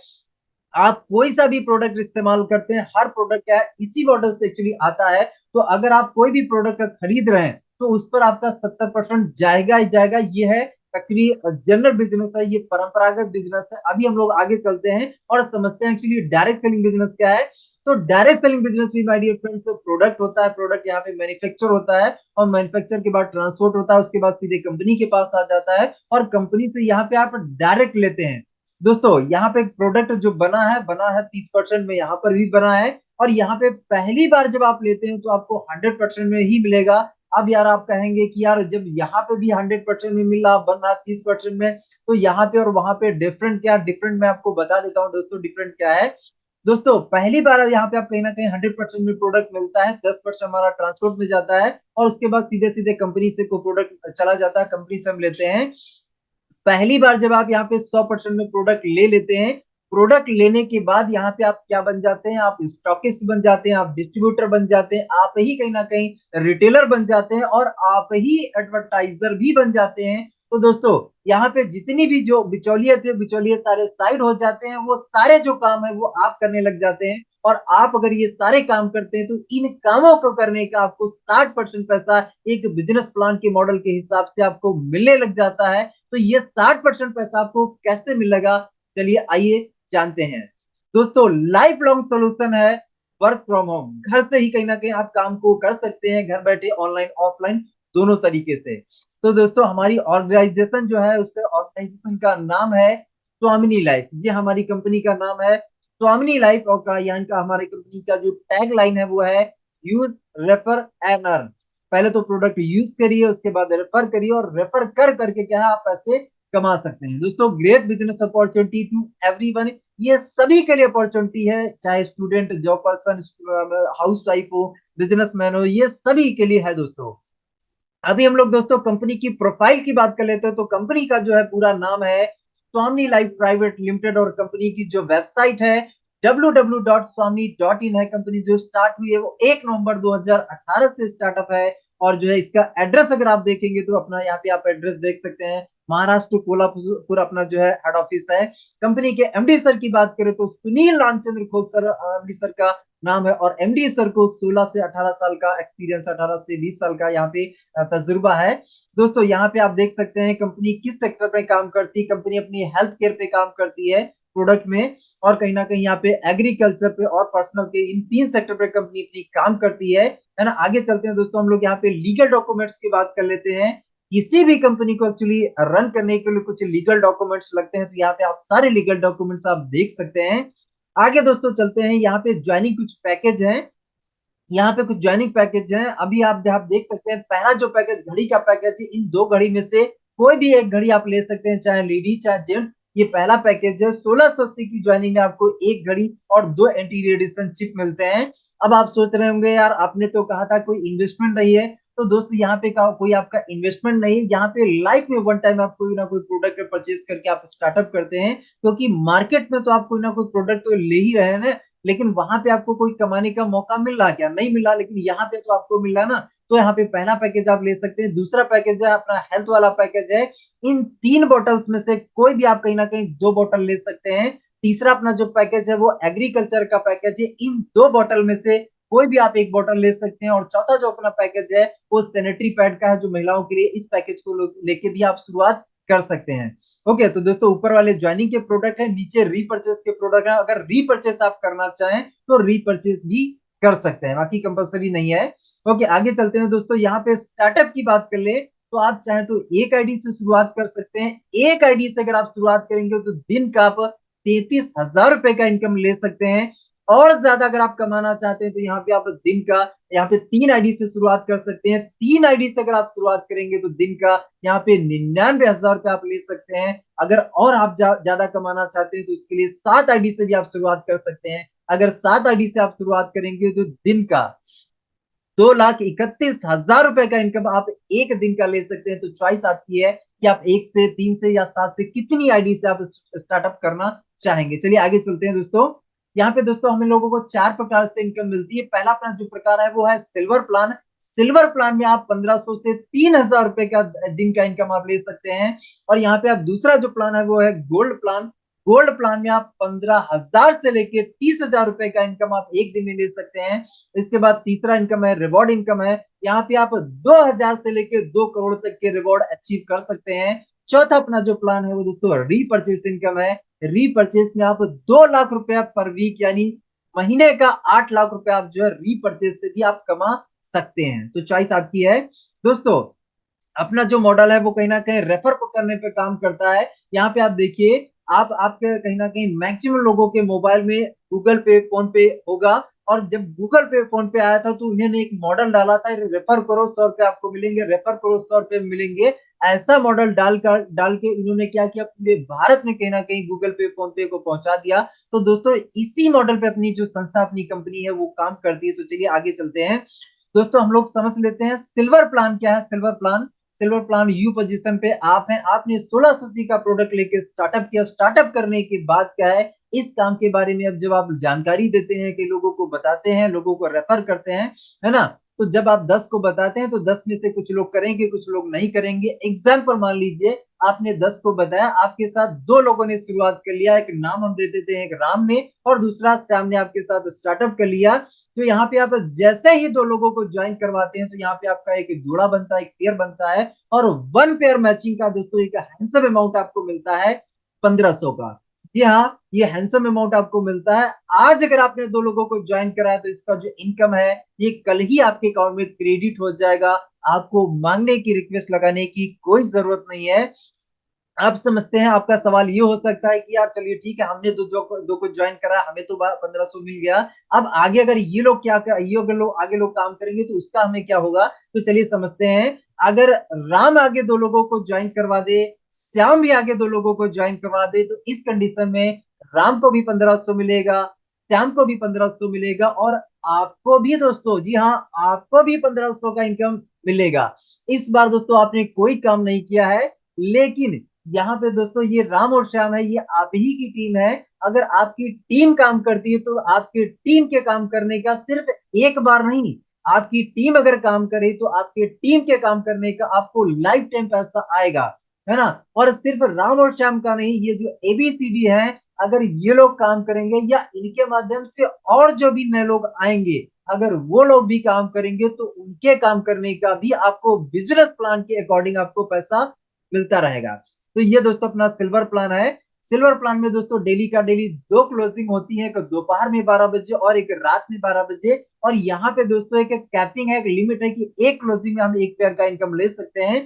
आप कोई सा भी प्रोडक्ट इस्तेमाल करते हैं, हर प्रोडक्ट क्या है इसी मॉडल से एक्चुअली आता है। तो अगर आप कोई भी प्रोडक्ट खरीद रहे हैं तो उस पर आपका 70% जाएगा ही जाएगा। ये है एक्चुअली जनरल बिजनेस है, ये परंपरागत बिजनेस है। अभी हम लोग आगे चलते हैं और समझते हैं एक्चुअली डायरेक्ट सेलिंग बिजनेस क्या है। तो डायरेक्ट सेलिंग बिजनेस भी माय डियर फ्रेंड्स, प्रोडक्ट होता है, प्रोडक्ट यहाँ पे मैन्युफैक्चर होता है, और मैन्युफैक्चर के बाद ट्रांसपोर्ट होता है, उसके बाद सीधे कंपनी के पास आ जाता है, और कंपनी से यहाँ पे आप डायरेक्ट लेते हैं। दोस्तों यहाँ पे प्रोडक्ट जो बना है 30% में, यहाँ पर भी बना है, और यहाँ पे पहली बार जब आप लेते हैं तो आपको 100% में ही मिलेगा। अब यार आप कहेंगे कि यार जब यहाँ पे भी 100% में मिल रहा, बन रहा 30% में, तो यहाँ पे और वहां पे डिफरेंट क्या? डिफरेंट मैं आपको बता देता हूँ दोस्तों, डिफरेंट क्या है। दोस्तों पहली बार यहाँ पे आप कहीं ना कहीं 100% में प्रोडक्ट मिलता है, 10% हमारा ट्रांसपोर्ट में जाता है, और उसके बाद सीधे सीधे कंपनी से को प्रोडक्ट चला जाता है, कंपनी से हम लेते हैं। पहली बार जब आप यहाँ पे 100% में प्रोडक्ट ले लेते हैं, प्रोडक्ट लेने के बाद यहाँ पे आप क्या बन जाते हैं? आप स्टॉकिस्ट बन जाते हैं, आप डिस्ट्रीब्यूटर बन जाते हैं, आप ही कहीं ना कहीं रिटेलर बन जाते हैं, और आप ही एडवर्टाइजर भी बन जाते हैं। तो दोस्तों यहाँ पे जितनी भी जो बिचौलिए थे, बिचौलिए सारे साइड हो जाते हैं, वो सारे जो काम है वो आप करने लग जाते हैं। और आप अगर ये सारे काम करते हैं तो इन कामों को करने का आपको 60% पैसा एक बिजनेस प्लान के मॉडल के हिसाब से आपको मिलने लग जाता है। तो ये 60% पैसा आपको कैसे मिलेगा? चलिए आइए जानते हैं। दोस्तों लाइफ लॉन्ग सोल्यूशन है वर्क फ्रॉम होम। घर से ही कहीं ना कहीं आप काम को कर सकते हैं, घर बैठे, ऑनलाइन ऑफलाइन दोनों तरीके से। तो दोस्तों हमारी ऑर्गेनाइजेशन जो है, उससे ऑर्गेनाइजेशन का नाम है स्वामिनी लाइफ। ये हमारी कंपनी का नाम है स्वामिनी लाइफ, और का यानी का हमारी कंपनी का जो टैग लाइन है वो है यूज, रेफर एंड अर्न। पहले तो प्रोडक्ट यूज करिए, उसके बाद रेफर करिए, और रेफर कर करके क्या है आप पैसे कमा सकते हैं। दोस्तों great business opportunity to everyone, ये सभी के लिए अपॉर्चुनिटी है, चाहे student, job person, housewife हो, बिजनेसमैन हो, ये सभी के लिए है दोस्तों। अभी हम लोग दोस्तों कंपनी की प्रोफाइल की बात कर लेते हैं। तो कंपनी का जो है पूरा नाम है स्वामी लाइफ प्राइवेट लिमिटेड, और कंपनी की जो वेबसाइट है www.swami.in है। कंपनी जो स्टार्ट हुई है वो 1 नवंबर 2018 से स्टार्टअप है। और जो है इसका एड्रेस अगर आप देखेंगे तो अपना यहाँ पे आप एड्रेस देख सकते हैं, महाराष्ट्र कोल्हापुर अपना जो है हेड ऑफिस है। कंपनी के एमडी सर की बात करें तो Sunil Ramchandra Khot sir, MD sir का नाम है, और एमडी सर को 16 से 18 साल का एक्सपीरियंस, 18 से 20 साल का यहाँ पे तजुर्बा है। दोस्तों यहाँ पे आप देख सकते हैं कंपनी किस सेक्टर पे काम करती है। कंपनी अपनी हेल्थ केयर पे काम करती है प्रोडक्ट में, और कहीं ना कहीं यहाँ पे एग्रीकल्चर पे और पर्सनल के, इन तीन सेक्टर पे कंपनी अपनी काम करती है ना। आगे चलते हैं दोस्तों, हम लोग यहाँ पे लीगल डॉक्यूमेंट्स की बात कर लेते हैं। किसी भी कंपनी को एक्चुअली रन करने के लिए कुछ लीगल डॉक्यूमेंट्स लगते हैं, तो यहाँ पे आप सारे लीगल डॉक्यूमेंट्स आप देख सकते हैं। आगे दोस्तों चलते हैं, यहाँ पे ज्वाइनिंग कुछ पैकेज हैं। यहाँ पे कुछ ज्वाइनिंग पैकेज हैं, अभी आप देख सकते हैं। पहला जो पैकेज घड़ी का पैकेज है, इन दो घड़ी में से कोई भी एक घड़ी आप ले सकते हैं, चाहे लेडी चाहे जेंट्स। ये पहला पैकेज है, 1680 की ज्वाइनिंग में आपको एक घड़ी और दो एंटी रेडिएशन चिप मिलते हैं। अब आप सोच रहे होंगे यार आपने तो कहा था कोई इन्वेस्टमेंट नहीं है। तो दोस्तों यहाँ पे कोई आपका इन्वेस्टमेंट नहीं है, यहाँ पे लाइफ में वन टाइम आप कोई ना कोई प्रोडक्ट परचेज करके आप स्टार्टअप करते हैं, क्योंकि मार्केट में तो आप कोई ना कोई प्रोडक्ट तो ले ही रहे हैं ना, लेकिन वहां पे आपको कोई कमाने का मौका मिल रहा क्या? नहीं मिला, लेकिन यहाँ पे तो आपको मिल रहा ना। तो यहाँ पे पहला पैकेज आप ले सकते हैं। दूसरा पैकेज है अपना हेल्थ वाला पैकेज है। इन तीन बॉटल्स में से कोई भी आप कहीं ना कहीं दो बॉटल ले सकते हैं। तीसरा अपना जो पैकेज है वो एग्रीकल्चर का पैकेज है, इन दो बॉटल में से कोई भी आप एक बॉटल ले सकते हैं। और चौथा जो अपना पैकेज है वो सैनिटरी पैड का है, जो महिलाओं के लिए, इस पैकेज को लेके भी आप शुरुआत कर सकते हैं। ओके, तो दोस्तों ऊपर वाले ज्वाइनिंग के प्रोडक्ट है, नीचे रीपर्चेस के प्रोडक्ट है। अगर रीपर्चेस आप करना चाहें तो रीपर्चेस भी कर सकते हैं, बाकी कंपलसरी नहीं है। ओके, आगे चलते हैं दोस्तों, यहाँ पे स्टार्टअप की बात कर ले तो आप चाहें तो एक आईडी से शुरुआत कर सकते हैं। एक आईडी से अगर आप शुरुआत करेंगे तो दिन का आप 33,000 रुपए का इनकम ले सकते हैं। और ज्यादा अगर आप कमाना चाहते हैं तो यहाँ पे आप दिन का, यहाँ पे तीन आईडी से शुरुआत कर सकते हैं। तीन आईडी से अगर आप शुरुआत करेंगे तो दिन का यहाँ पे 99,000 रुपए आप ले सकते हैं। अगर और आप ज्यादा कमाना चाहते हैं तो इसके लिए सात आईडी से भी आप शुरुआत कर सकते हैं। अगर सात आईडी से आप शुरुआत करेंगे तो दिन का 2,31,000 रुपए का इनकम आप एक दिन का ले सकते हैं। तो चॉइस आपकी है कि आप एक से, तीन से या सात से कितनी आईडी से आप स्टार्टअप करना चाहेंगे। चलिए आगे चलते हैं दोस्तों। यहाँ पे दोस्तों हम लोगों को चार प्रकार से इनकम मिलती है। पहला अपना जो प्रकार है वो है सिल्वर प्लान। सिल्वर प्लान में आप 1500 से 3,000 रुपए का दिन का इनकम आप ले सकते हैं। और यहाँ पे आप दूसरा जो प्लान है वो है गोल्ड प्लान। गोल्ड प्लान में आप 15,000 से लेके 30,000 रुपए का इनकम आप एक दिन में ले सकते हैं। इसके बाद तीसरा इनकम है रिवॉर्ड इनकम है। यहाँ पे आप 2,000 से लेके 2 करोड़ तक के रिवॉर्ड अचीव कर सकते हैं। चौथा अपना जो प्लान है वो दोस्तों रीपर्चेस इनकम है। रीपर्चेस में आप 2 लाख रुपया पर वीक, यानी महीने का 8 लाख रुपया आप जो है रीपर्चेस से भी आप कमा सकते हैं। तो चॉइस आपकी है दोस्तों। अपना जो मॉडल है वो कहीं ना कहीं रेफर को करने पे काम करता है। यहाँ पे आप देखिए, आप आपके कहीं ना कहीं मैक्सिमम लोगों के मोबाइल में गूगल पे, फोन पे होगा। और जब गूगल पे, फोन पे आया था तो उन्होंने एक मॉडल डाला था, रेफर करो 100 रुपए आपको मिलेंगे, रेफर करो 100 रुपए मिलेंगे। ऐसा मॉडल डाल के इन्होंने क्या किया, पूरे भारत में कहीं ना कहीं गूगल पे, फोन पे को पहुंचा दिया। तो दोस्तों इसी मॉडल पे अपनी जो संस्था, अपनी कंपनी है वो काम करती है। तो चलिए आगे चलते हैं दोस्तों, हम लोग समझ लेते हैं सिल्वर प्लान क्या है। Silver plan, silver plan you position पे आप हैं, आपने 1680 का प्रोडक्ट लेके स्टार्टअप किया। स्टार्टअप करने के बाद क्या है, इस काम के बारे में अब जब आप जानकारी देते हैं, कि लोगों को बताते हैं, लोगों को रेफर करते हैं, है ना। तो जब आप 10 को बताते हैं तो 10 में से कुछ लोग करेंगे, कुछ लोग नहीं करेंगे। एग्जाम्पल मान लीजिए आपने 10 को बताया, आपके साथ दो लोगों ने शुरुआत कर लिया, एक नाम हम दे देते हैं, एक राम ने और दूसरा श्याम ने आपके साथ स्टार्टअप कर लिया। तो यहाँ पे आप जैसे ही दो लोगों को ज्वाइन करवाते हैं तो यहाँ पे आपका एक जोड़ा बनता है, एक पेयर बनता है। और वन पेयर मैचिंग का दोस्तों एक हैंडसम अमाउंट आपको मिलता है 1,500 का। जी हाँ, ये हैंडसम अमाउंट आपको मिलता है। आज अगर आपने दो लोगों को ज्वाइन कराया तो इसका जो इनकम है ये कल ही आपके अकाउंट में क्रेडिट हो जाएगा। आपको मांगने की, रिक्वेस्ट लगाने की कोई जरूरत नहीं है। आप समझते हैं, आपका सवाल ये हो सकता है कि यार चलिए ठीक है, हमने दो को ज्वाइन करा, हमें तो 1,500 मिल गया। अब आगे अगर ये लोग ये अगर लोग आगे लोग काम करेंगे तो उसका हमें क्या होगा? तो चलिए समझते हैं। अगर राम आगे दो लोगों को ज्वाइन करवा दे, श्याम भी आगे दो लोगों को ज्वाइन करवा दे, तो इस कंडीशन में राम को भी 1,500 मिलेगा, श्याम को भी 1,500 मिलेगा, और आपको भी दोस्तों, जी हाँ, आपको भी 1,500 का इनकम मिलेगा। इस बार दोस्तों आपने कोई काम नहीं किया है, लेकिन यहाँ पे दोस्तों ये राम और श्याम है, ये आप ही की टीम है। अगर आपकी टीम काम करती है तो आपकी टीम के काम करने का सिर्फ एक बार नहीं, आपकी टीम अगर काम करे तो आपके टीम के काम करने का आपको लाइफ टाइम पैसा आएगा, है ना। और सिर्फ राम और श्याम का नहीं, ये जो एबीसीडी है, अगर ये लोग काम करेंगे या इनके माध्यम से और जो भी नए लोग आएंगे, अगर वो लोग भी काम करेंगे तो उनके काम करने का भी आपको बिजनेस प्लान के अकॉर्डिंग आपको पैसा मिलता रहेगा। तो ये दोस्तों अपना सिल्वर प्लान है। सिल्वर प्लान में दोस्तों डेली का डेली दो क्लोजिंग होती है, एक दोपहर में 12 बजे और एक रात में 12 बजे। और यहाँ पे दोस्तों एक कैपिंग है, एक लिमिट है कि एक क्लोजिंग में हम एक पेयर का इनकम ले सकते हैं।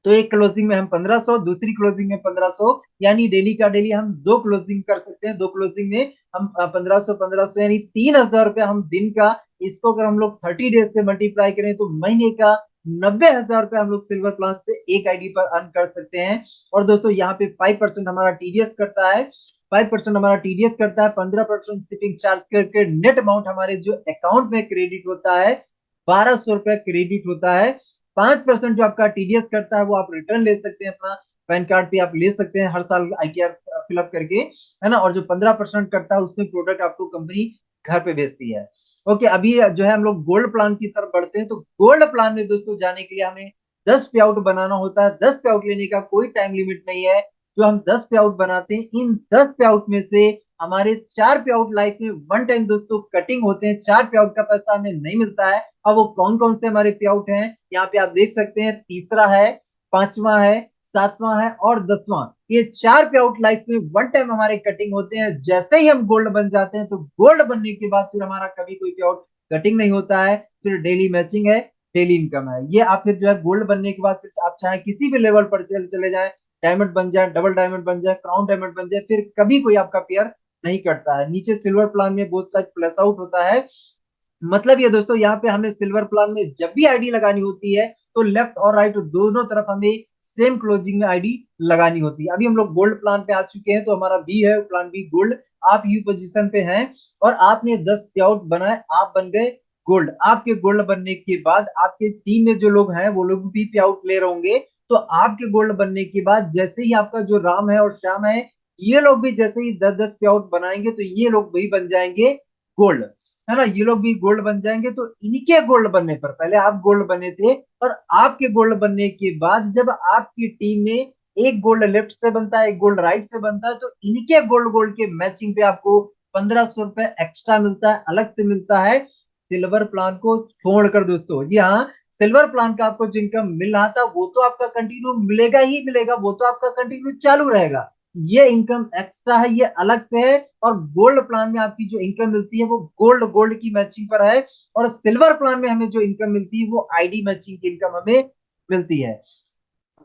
तो एक क्लोजिंग में हम 1500, दूसरी क्लोजिंग में 1500, यानी डेली का डेली हम दो क्लोजिंग कर सकते हैं। दो क्लोजिंग में हम 1500 यानी 3000 रुपया हम दिन का, इसको अगर हम लोग 30 डेज से मल्टीप्लाई करें तो महीने का 90,000 रुपया हम लोग सिल्वर प्लान से एक आईडी पर अर्न कर सकते हैं। और दोस्तों यहाँ पे 5% हमारा टीडीएस करता है, 5% हमारा टीडीएस करता है, 15% शिपिंग चार्ज करके नेट अमाउंट हमारे जो अकाउंट में क्रेडिट होता है 1200 रुपया क्रेडिट होता है। 5% जो आपका टीडीएस करता है वो आप रिटर्न ले सकते हैं, अपना पैन कार्ड पे आप ले सकते हैं हर साल आईटीआर फिलअप करके, है ना। और जो 15% करता है उसमें प्रोडक्ट आपको कंपनी घर पे भेजती है। ओके, अभी जो है हम लोग गोल्ड प्लान की तरफ बढ़ते हैं। तो गोल्ड प्लान में दोस्तों जाने के लिए हमें 10 पे आउट बनाना होता है। 10 पे आउट लेने का कोई टाइम लिमिट नहीं है। जो हम 10 पे आउट बनाते हैं, इन 10 पे आउट में से हमारे 4 पे आउट लाइफ में वन टाइम दोस्तों कटिंग होते हैं। 4 पे आउट का पैसा हमें नहीं मिलता है। अब वो कौन कौन से हमारे पे आउट हैं, यहाँ पे आप देख सकते हैं, तीसरा है, पांचवा है, सातवां है और 10वां। ये 4 पे आउट लाइफ में वन टाइम हमारे कटिंग होते हैं। जैसे ही हम गोल्ड बन जाते हैं तो गोल्ड बनने के बाद फिर हमारा कभी कोई पे आउट कटिंग नहीं होता है। फिर डेली मैचिंग है, डेली इनकम है। ये आप फिर जो है गोल्ड बनने के बाद फिर आप चाहे किसी भी लेवल पर चले जाए, डायमंड बन जाए, डबल डायमंड बन जाए, क्राउन डायमंड बन जाए, फिर कभी कोई आपका पेयर नहीं कटता है। नीचे सिल्वर प्लान में बहुत साइड प्लस आउट होता है। मतलब ये दोस्तों यहाँ पे हमें सिल्वर प्लान में जब भी आईडी लगानी होती है तो लेफ्ट और राइट दोनों तरफ हमें सेम क्लोजिंग में आईडी लगानी होती है। अभी हम लोग गोल्ड प्लान पे आ चुके हैं, तो हमारा बी है प्लान बी गोल्ड। आप यू पोजीशन पे हैं और आपने 10 पे आउट बनाए, आप बन गए गोल्ड। आपके गोल्ड बनने के बाद आपके टीम में जो लोग हैं वो लोग भी पे आउट ले रहे होंगे। तो आपके गोल्ड बनने के बाद जैसे ही आपका जो राम है और श्याम है, ये लोग भी जैसे ही 10 10 पे आउट बनाएंगे तो ये लोग भी बन जाएंगे गोल्ड, है ना। ये लोग भी गोल्ड बन जाएंगे। तो इनके गोल्ड बनने पर, पहले आप गोल्ड बने थे और आपके गोल्ड बनने के बाद जब आपकी टीम में एक गोल्ड लेफ्ट से बनता है, एक गोल्ड राइट से बनता है, तो इनके गोल्ड गोल्ड के मैचिंग पे आपको 1500 रुपए एक्स्ट्रा मिलता है, अलग से मिलता है, सिल्वर प्लान को छोड़कर दोस्तों। जी हाँ, सिल्वर प्लान का आपको जो इनकम मिल रहा था वो तो आपका कंटिन्यू मिलेगा ही मिलेगा, वो तो आपका कंटिन्यू चालू रहेगा। ये इनकम एक्स्ट्रा है, ये अलग से है। और गोल्ड प्लान में आपकी जो इनकम मिलती है वो गोल्ड गोल्ड की मैचिंग पर है। और सिल्वर प्लान में हमें जो इनकम मिलती है वो आईडी मैचिंग की इनकम हमें मिलती है।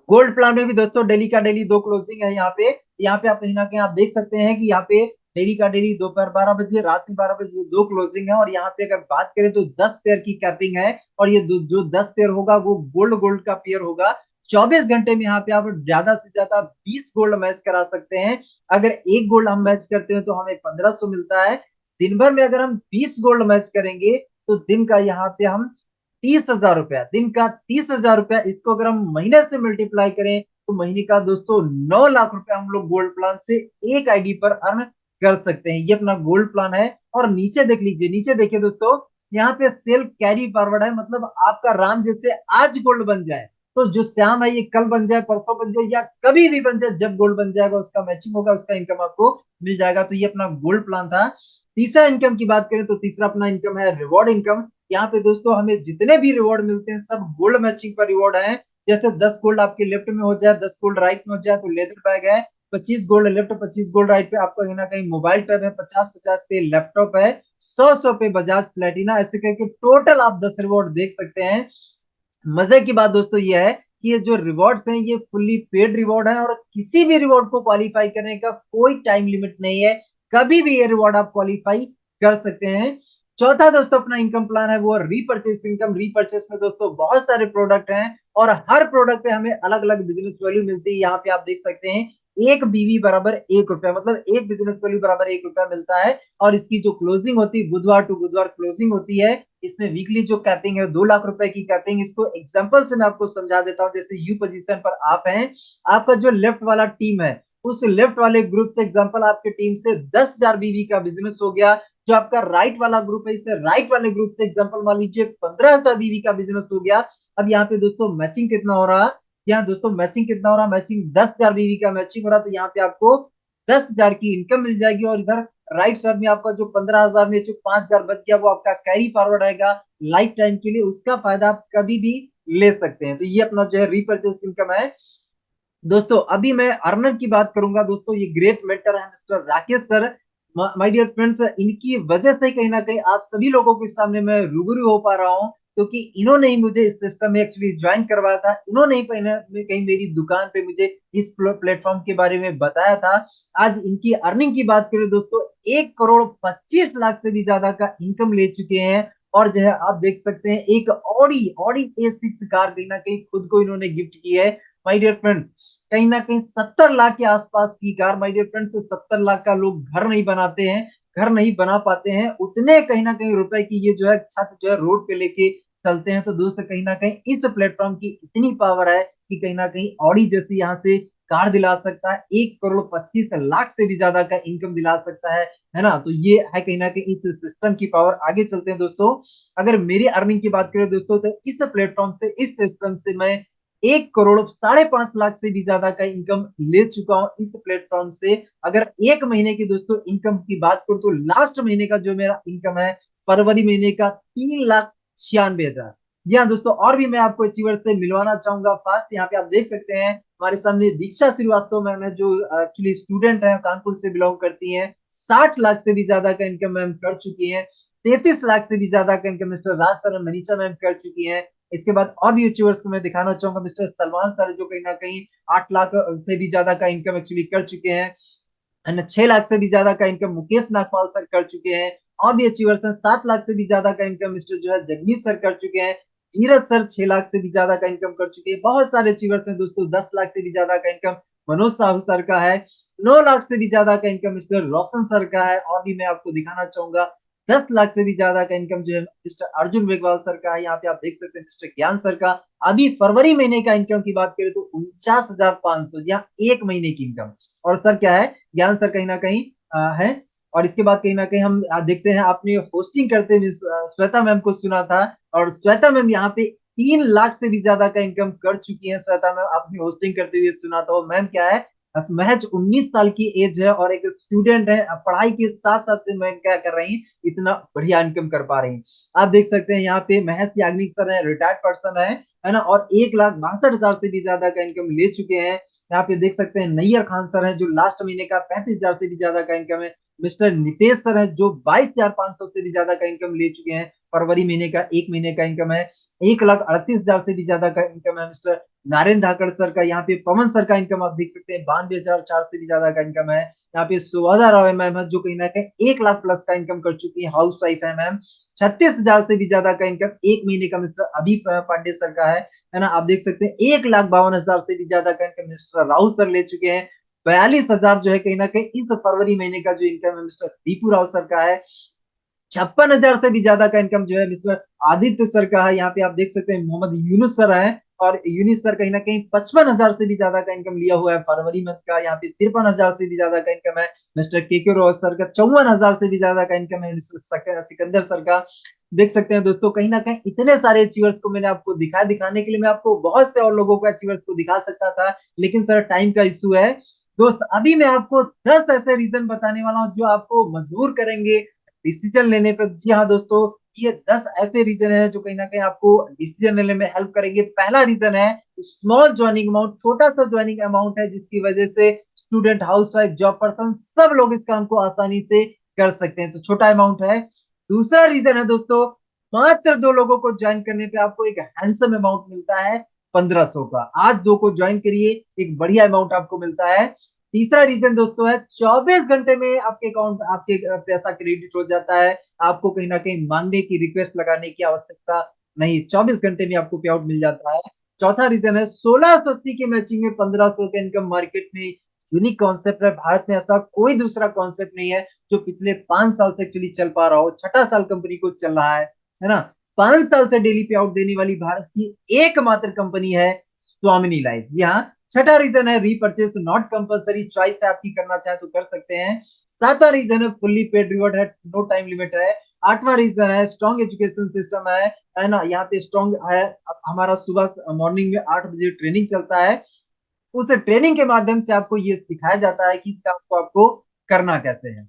गोल्ड प्लान में भी दोस्तों डेली का डेली दो क्लोजिंग है। यहाँ पे आप कहीं ना कहीं आप देख सकते हैं कि यहाँ पे डेली का डेली दोपहर 12 बजे, रात में 12 बजे दो क्लोजिंग है। और यहाँ पे अगर बात करें तो 10 पेयर की कैपिंग है। और ये जो 10 पेयर होगा वो गोल्ड गोल्ड का पेयर होगा। 24 घंटे में यहाँ पे आप ज्यादा से ज्यादा 20 गोल्ड मैच करा सकते हैं। अगर एक गोल्ड हम मैच करते हैं तो हमें 1500 मिलता है। दिन भर में अगर हम 20 गोल्ड मैच करेंगे तो दिन का यहाँ पे हम 30,000 रुपया, दिन का 30,000 रुपया, इसको अगर हम महीने से मल्टीप्लाई करें तो महीने का दोस्तों 9 लाख रुपया हम लोग गोल्ड प्लान से एक आईडी पर अर्न कर सकते हैं। ये अपना गोल्ड प्लान है। और नीचे देख लीजिए, नीचे देखिए दोस्तों, यहाँ पे सेल कैरी फॉरवर्ड है। मतलब आपका राम जैसे आज गोल्ड बन जाए तो जो श्याम है ये कल बन जाए, परसों बन जाए, या कभी भी बन जाए, जब गोल्ड बन जाएगा उसका मैचिंग होगा, उसका इनकम आपको मिल जाएगा। तो ये अपना गोल्ड प्लान था। तीसरा इनकम की बात करें तो तीसरा अपना इनकम है रिवॉर्ड इनकम। यहाँ पे दोस्तों हमें जितने भी रिवॉर्ड मिलते हैं सब गोल्ड मैचिंग पर रिवॉर्ड है। जैसे 10 गोल्ड आपके लेफ्ट में हो जाए, 10 गोल्ड राइट में हो जाए तो लेदर बैग है। 25 गोल्ड लेफ्ट, 25 गोल्ड राइट पे आपको कहीं ना कहीं मोबाइल टैब है। 50 50 पे लैपटॉप है। 100 100 पे बजाज प्लेटिना, ऐसे करके टोटल आप 10 रिवॉर्ड देख सकते हैं। मजे की बात दोस्तों ये है कि ये जो रिवॉर्ड्स हैं ये फुल्ली पेड रिवॉर्ड है और किसी भी रिवॉर्ड को क्वालिफाई करने का कोई टाइम लिमिट नहीं है। कभी भी ये रिवॉर्ड आप क्वालिफाई कर सकते हैं। चौथा दोस्तों अपना इनकम प्लान है वो रीपर्चेस इनकम। रीपर्चेस में दोस्तों बहुत सारे प्रोडक्ट हैं और हर प्रोडक्ट पे हमें अलग अलग बिजनेस वैल्यू मिलती है। यहाँ पे आप देख सकते हैं, एक बीवी बराबर 1 रुपया, मतलब एक बिजनेस वैल्यू बराबर 1 रुपया मिलता है। और इसकी जो क्लोजिंग होती है बुधवार टू बुधवार क्लोजिंग होती है। इसमें वीकली जो कैपिंग है 2 लाख रुपए की कैपिंग। इसको एग्जांपल से मैं आपको समझा देता हूँ। जैसे यू पोजीशन पर आप हैं, आपका जो लेफ्ट वाला टीम है उस लेफ्ट वाले ग्रुप से एग्जांपल आपके टीम से 10,000 बीवी का बिजनेस हो गया। जो आपका राइट वाला ग्रुप है इसे राइट वाले ग्रुप से एग्जांपल मान लीजिए 15,000 बीवी का बिजनेस हो गया। अब यहाँ पे दोस्तों मैचिंग कितना हो रहा है, यहाँ दोस्तों मैचिंग कितना हो रहा है, मैचिंग 10,000 बीवी का मैचिंग हो रहा है। तो यहाँ पे आपको 10,000 की इनकम मिल जाएगी, और इधर राइट साइड में आपका जो 15,000 में जो 5,000 बच गया वो आपका कैरी फॉरवर्ड रहेगा लाइफ टाइम के लिए, उसका फायदा आप कभी भी ले सकते हैं। तो ये अपना जो है रीपर्चेस इनकम है दोस्तों। अभी मैं अर्नर की बात करूंगा दोस्तों, ये ग्रेट मेंटर है mister Rakesh sir. My dear friends, इनकी वजह से कहीं ना कहीं आप सभी लोगों के सामने मैं रूबरू हो पा रहा हूँ, क्योंकि इन्होंने ही मुझे इस सिस्टम में एक्चुअली ज्वाइन करवाया था। इन्होंने ही कहीं मेरी दुकान पे मुझे इस प्लेटफॉर्म के बारे में बताया था। आज इनकी अर्निंग की बात करें दोस्तों, 1,25,00,000 से भी ज्यादा का इनकम ले चुके हैं। और जो है आप देख सकते हैं एक ऑडी ऑडी A6 कार कहीं ना कहीं खुद को इन्होंने गिफ्ट की है। माय डियर फ्रेंड्स, कहीं ना कहीं 70 लाख के आसपास की car, my dear friends, 70 lakh का लोग घर नहीं बनाते हैं, घर नहीं बना पाते हैं, उतने कहीं ना कहीं रुपए की ये जो है छत जो है रोड पे लेके चलते हैं। तो दोस्त कहीं ना कहीं इस प्लेटफॉर्म की इतनी पावर है कि कहीं ना कहीं ऑडी जैसी यहाँ से कार दिला सकता है, 1,25,00,000 से भी ज्यादा का इनकम दिला सकता है ना। तो ये है कहीं ना कहीं इस सिस्टम की पावर। आगे चलते हैं दोस्तों। अगर मेरी अर्निंग की बात करें दोस्तों, तो इस प्लेटफॉर्म से, इस सिस्टम से मैं 1,05,50,00,000 से भी ज्यादा का इनकम ले चुका हूं इस प्लेटफॉर्म से। अगर एक महीने की दोस्तों इनकम की बात करूं, तो लास्ट महीने का जो मेरा इनकम है फरवरी महीने का 3,96,000। जी हाँ दोस्तों, और भी मैं आपको अचीवर से मिलवाना चाहूंगा फास्ट। यहाँ पे आप देख सकते हैं हमारे सामने दीक्षा श्रीवास्तव मैम है, जो एक्चुअली स्टूडेंट है, कानपुर से बिलोंग करती हैं। 60 लाख से भी ज्यादा का इनकम मैम कर चुकी हैं। 33 लाख से भी ज्यादा का इनकम मिस्टर राज सर, मनीषा मैम कर चुकी हैं। इसके बाद और भी अचीवर्स को मैं दिखाना चाहूंगा, मिस्टर सलमान सर, जो कहीं ना कहीं 8 लाख से भी ज्यादा का इनकम एक्चुअली कर चुके हैं। 6 लाख से भी ज्यादा का इनकम मुकेश नागपाल सर कर चुके हैं। और भी अचीवर्स हैं, 7 लाख से भी ज्यादा का इनकम मिस्टर जो है जगमीत सर कर चुके हैं। धीरज सर 6 लाख से भी ज्यादा का इनकम कर चुके हैं। बहुत सारे अचीवर्स हैं दोस्तों, 10 लाख से भी ज्यादा का इनकम मनोज साहू सर का है। 9 लाख से भी ज्यादा का इनकम मिस्टर रोशन सर का है। और भी मैं आपको दिखाना चाहूंगा, 10 लाख से भी ज्यादा का इनकम जो है मिस्टर अर्जुन मेघवाल सर का है। यहाँ पे आप देख सकते हैं मिस्टर ज्ञान सर का। अभी फरवरी महीने का इनकम की बात करें तो 49,500, यहाँ एक महीने की इनकम। और सर क्या है, ज्ञान सर कहीं ना कहीं है। और इसके बाद कहीं ना कहीं हम देखते हैं, आपने होस्टिंग करते हुए श्वेता मैम को सुना था, और श्वेता मैम यहाँ पे 3 लाख से भी ज्यादा का इनकम कर चुकी है। श्वेता मैम आपने होस्टिंग करते हुए सुना था। मैम क्या है, महज 19 साल की एज है और एक स्टूडेंट है। पढ़ाई के साथ साथ से मैम क्या कर रही हैं, इतना बढ़िया इनकम कर पा रही हैं। आप देख सकते हैं यहाँ पे महेश याग्निक सर है, रिटायर्ड पर्सन है ना, और 1,62,000 से भी ज्यादा का इनकम ले चुके हैं। यहाँ पे देख सकते हैं नैयर खान सर है, जो लास्ट महीने का 35,000 से भी ज्यादा का इनकम है। मिस्टर नितेश सर है, जो 22,500 से भी ज्यादा का इनकम ले चुके हैं। फरवरी महीने का एक महीने का इनकम है। 1,38,000 से भी ज्यादा का इनकम है मिस्टर नारायण धाकड़ सर का। यहाँ पे पवन सर का इनकम आप देख सकते हैं, 92,004 से भी ज्यादा का इनकम है। यहाँ पे सुवादा राव मैम है, जो कहीं ना कहीं 1 लाख प्लस का इनकम कर चुकी है, हाउस वाइफ है मैम। 36,000 से भी ज्यादा का इनकम एक महीने का मिस्टर अभी पांडे सर का है ना। आप देख सकते हैं 1,52,000 से भी ज्यादा का इनकम मिस्टर राहुल सर ले चुके हैं। 42,000 जो है कहीं ना कहीं इस फरवरी महीने का जो इनकम है मिस्टर दीपू राव सर का है। 56,000 से भी ज्यादा का इनकम जो है मिस्टर आदित्य सर का है। यहाँ पे आप देख सकते हैं मोहम्मद यूनुस सर है, और यूनिस सर कहीं ना कहीं 55,000 से भी ज्यादा का इनकम लिया हुआ है फरवरी मंथ का। यहाँ पे 53,000 से भी ज्यादा का इनकम है मिस्टर के रोज सर का। 54,000 से भी ज्यादा का इनकम है मिस्टर सिकंदर सर का। देख सकते हैं दोस्तों, कहीं ना कहीं इतने सारे अचीवर्स को मैंने आपको दिखाने के लिए मैं आपको बहुत से और लोगों को अचीवर्स को दिखा सकता था, लेकिन सर टाइम का इशू है। दोस्त अभी मैं आपको 10 ऐसे रीजन बताने वाला हूँ जो आपको मजबूर करेंगे डिसीजन लेने पे। जी हाँ दोस्तों, ये 10 ऐसे रीजन है जो कहीं ना कहीं आपको डिसीजन लेने में हेल्प करेंगे। पहला रीजन है स्मॉल ज्वाइनिंग अमाउंट, छोटा सा ज्वाइनिंग अमाउंट है, जिसकी वजह से student, house wife, job person सब लोग इस काम को आसानी से कर सकते हैं। तो छोटा अमाउंट है। दूसरा रीजन है दोस्तों, मात्र 2 लोगों को ज्वाइन करने पे आपको एक हैंडसम अमाउंट मिलता है 1,500 का। आज 2 को ज्वाइन करिए, एक बढ़िया अमाउंट आपको मिलता है। तीसरा रीजन दोस्तों है 24 घंटे में आपके अकाउंट, आपके पैसा क्रेडिट हो जाता है। आपको कहीं ना कहीं मांगने की, रिक्वेस्ट लगाने की आवश्यकता नहीं, 24 घंटे में आपको पे आउट मिल जाता है। चौथा रीजन है 1680 की मैचिंग में 1,500 का इनकम। मार्केट में यूनिक कॉन्सेप्ट है, भारत में ऐसा कोई दूसरा कॉन्सेप्ट नहीं है जो पिछले 5 साल से एक्चुअली चल पा रहा हो। छठा साल कंपनी को चल रहा है ना। 5 साल से डेली पे आउट देने वाली भारत की एकमात्र कंपनी है स्वामिनी लाइफ। जी हाँ। छठा रीजन है रीपर्चेस नॉट कंपलसरी, चॉइस है आपकी, करना चाहे तो कर सकते हैं। सातवां रीजन है फुल्ली पेड रिवॉर्ड है, नो टाइम लिमिट है। आठवां रीजन है स्ट्रॉन्ग एजुकेशन सिस्टम है ना। यहाँ पे स्ट्रॉन्ग है, हमारा सुबह मॉर्निंग में 8 बजे ट्रेनिंग चलता है। उस ट्रेनिंग के माध्यम से आपको ये सिखाया जाता है कि इस काम को आपको करना कैसे है।